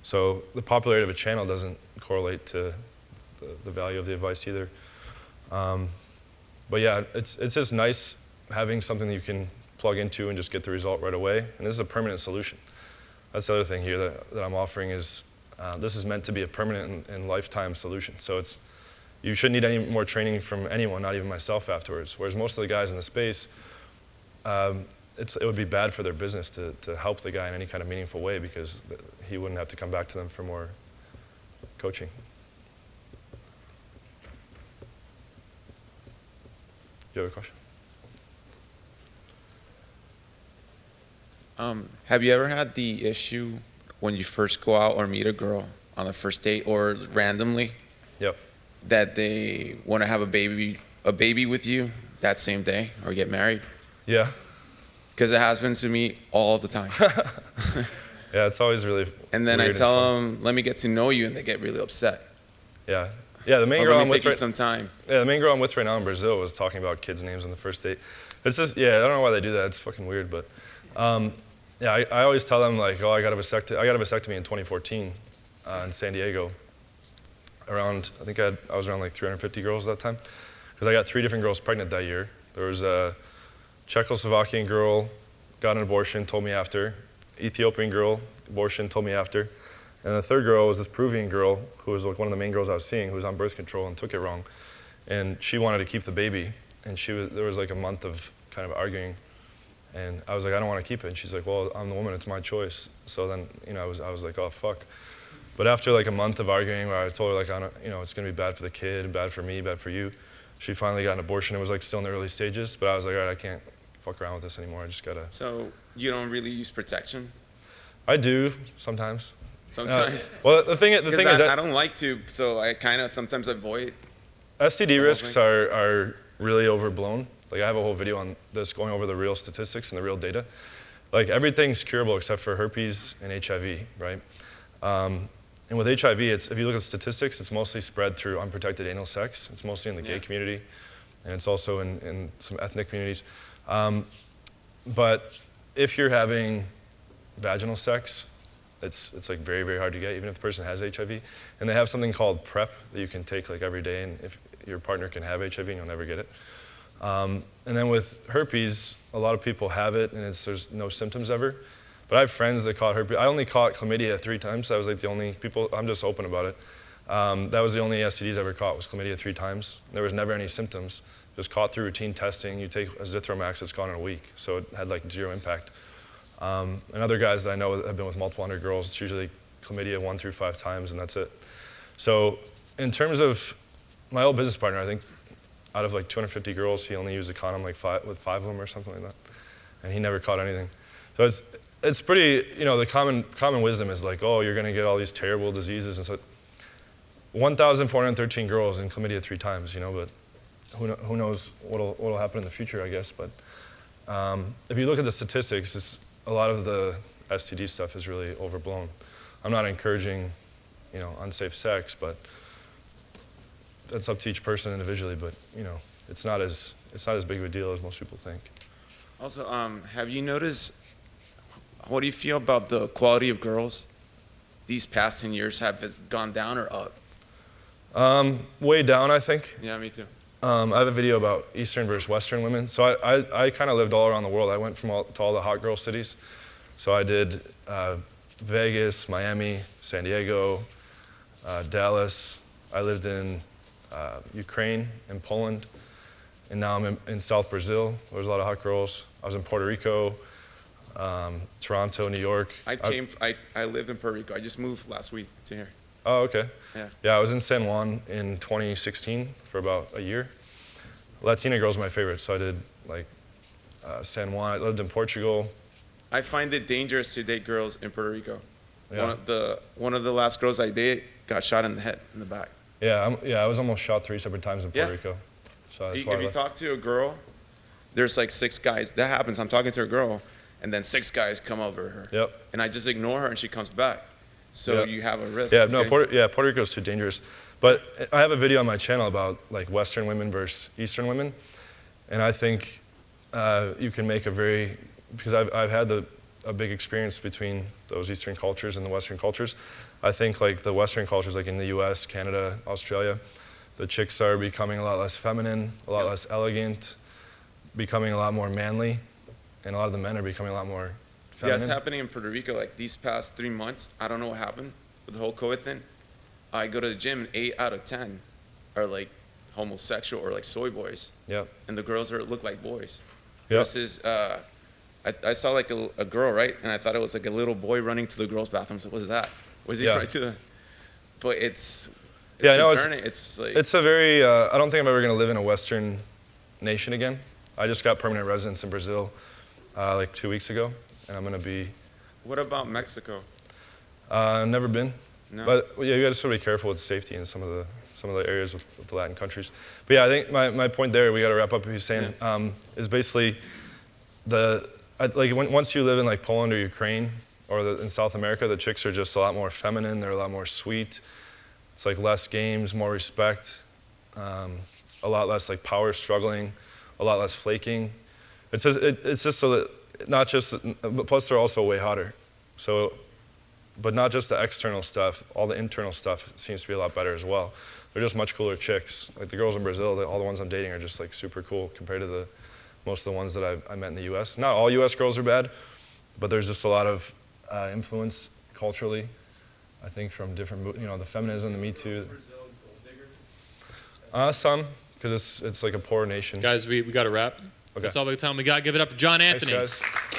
So the popularity of a channel doesn't correlate to the value of the advice either. But yeah, it's just nice having something that you can plug into and just get the result right away. And this is a permanent solution. That's the other thing here that I'm offering is this is meant to be a permanent and lifetime solution. So you shouldn't need any more training from anyone, not even myself afterwards. Whereas most of the guys in the space, it would be bad for their business to help the guy in any kind of meaningful way because he wouldn't have to come back to them for more coaching. Do you have a question? Have you ever had the issue when you first go out or meet a girl on the first date or randomly Yep. that they want to have a baby with you that same day or get married? Yeah. Because it happens to me all the time. Yeah, it's always really And then I weird tell fun. them, let me get to know you, and they get really upset. Yeah. Yeah, the main Or girl let I'm me take with you some time. the main girl I'm with right now in Brazil was talking about kids' names on the first date. It's just, yeah, I don't know why they do that. It's fucking weird, but yeah, I always tell them like, oh, I got a vasectomy in 2014 in San Diego. Around, I think I was around like 350 girls at that time, because I got 3 different girls pregnant that year. There was a Czechoslovakian girl, got an abortion, told me after. Ethiopian girl, abortion, told me after. And the third girl was this Peruvian girl who was like one of the main girls I was seeing who was on birth control and took it wrong. And she wanted to keep the baby. And there was like a month of kind of arguing. And I was like, I don't want to keep it. And she's like, well, I'm the woman, it's my choice. So then, you know, I was like, oh, fuck. But after like a month of arguing where I told her like, it's going to be bad for the kid, bad for me, bad for you, she finally got an abortion. It was like still in the early stages. But I was like, all right, I can't fuck around with this anymore. I just got to. So you don't really use protection? I do sometimes. Sometimes? Well, the thing is that I don't like to, so I kind of sometimes avoid. STD risks are really overblown. Like I have a whole video on this going over the real statistics and the real data. Like everything's curable except for herpes and HIV, right? And with HIV, if you look at statistics, it's mostly spread through unprotected anal sex. It's mostly in the gay community, and it's also in some ethnic communities. But if you're having vaginal sex, it's like very, very hard to get, even if the person has HIV. And they have something called PrEP that you can take like every day, and if your partner can have HIV and you'll never get it. And then with herpes, a lot of people have it and there's no symptoms ever. But I have friends that caught herpes. I only caught chlamydia 3 times. That was like the only people, I'm just open about it. That was the only STDs I ever caught, was chlamydia 3 times. There was never any symptoms. Just caught through routine testing. You take azithromax, it's gone in a week. So it had like 0 impact. And other guys that I know have been with multiple hundred girls, it's usually chlamydia 1 through 5 times, and that's it. So in terms of my old business partner, I think out of like 250 girls, he only used a condom like with 5 of them or something like that. And he never caught anything. So it's pretty, you know, the common wisdom is like, oh, you're gonna get all these terrible diseases. And so 1,413 girls and chlamydia 3 times, you know, but who knows what'll happen in the future, I guess. But if you look at the statistics, a lot of the STD stuff is really overblown. I'm not encouraging, you know, unsafe sex, but that's up to each person individually. But you know, it's not as big of a deal as most people think. Also, have you noticed, what do you feel about the quality of girls these past 10 years? Have it gone down or up? Way down, I think. Yeah, me too. I have a video about Eastern versus Western women. So I kind of lived all around the world. I went to all the hot girl cities. So I did Vegas, Miami, San Diego, Dallas. I lived in Ukraine and Poland. And now I'm in South Brazil. There's a lot of hot girls. I was in Puerto Rico, Toronto, New York. I lived in Puerto Rico. I just moved last week to here. Oh, okay. Yeah. Yeah, I was in San Juan in 2016 for about a year. Latina girls are my favorite, so I did like San Juan. I lived in Portugal. I find it dangerous to date girls in Puerto Rico. Yeah. One of the last girls I dated got shot in the head, in the back. Yeah, I was almost shot 3 separate times in Puerto Yeah. Rico. So that's If why I you left. talk to a girl, there's like 6 guys. That happens. I'm talking to a girl, and then 6 guys come over her. Yep. And I just ignore her, and she comes back. So Yep. you have a risk. Yeah, no, okay? Puerto Rico's too dangerous. But I have a video on my channel about like Western women versus Eastern women, and I think you can make because I've had a big experience between those Eastern cultures and the Western cultures. I think like the Western cultures, like in the U.S., Canada, Australia, the chicks are becoming a lot less feminine, a lot less elegant, becoming a lot more manly, and a lot of the men are becoming a lot more feminine. Yeah, it's happening in Puerto Rico. Like these past 3 months, I don't know what happened with the whole COVID thing. I go to the gym, and 8 out of 10 are like homosexual or like soy boys, Yep. and the girls look like boys. Yep. Versus, I saw like a girl, right, and I thought it was like a little boy running to the girls' bathroom. So what is that? Was he Yeah. right to the? But it's Yeah, I know, concerning. It's like It's a very, I don't think I'm ever going to live in a Western nation again. I just got permanent residence in Brazil like 2 weeks ago, and I'm going to be, What about Mexico? never been. No. But yeah, you got to sort of be careful with safety in some of the areas with the Latin countries. But yeah, I think my point there, we got to wrap up what he's saying, is basically once you live in like Poland or Ukraine or in South America, the chicks are just a lot more feminine, they're a lot more sweet. It's like less games, more respect, a lot less like power struggling, a lot less flaking. It's just so that not just, but plus they're also way hotter. So, but not just the external stuff, all the internal stuff seems to be a lot better as well. They're just much cooler chicks. Like the girls in Brazil, all the ones I'm dating are just like super cool compared to most of the ones that I met in the U.S. Not all U.S. girls are bad, but there's just a lot of influence culturally, I think, from different, the feminism, the Me Too. Some, because it's like a poor nation. Guys, we got to wrap. Okay. That's all the time we got. Give it up to John Anthony. Thanks, guys.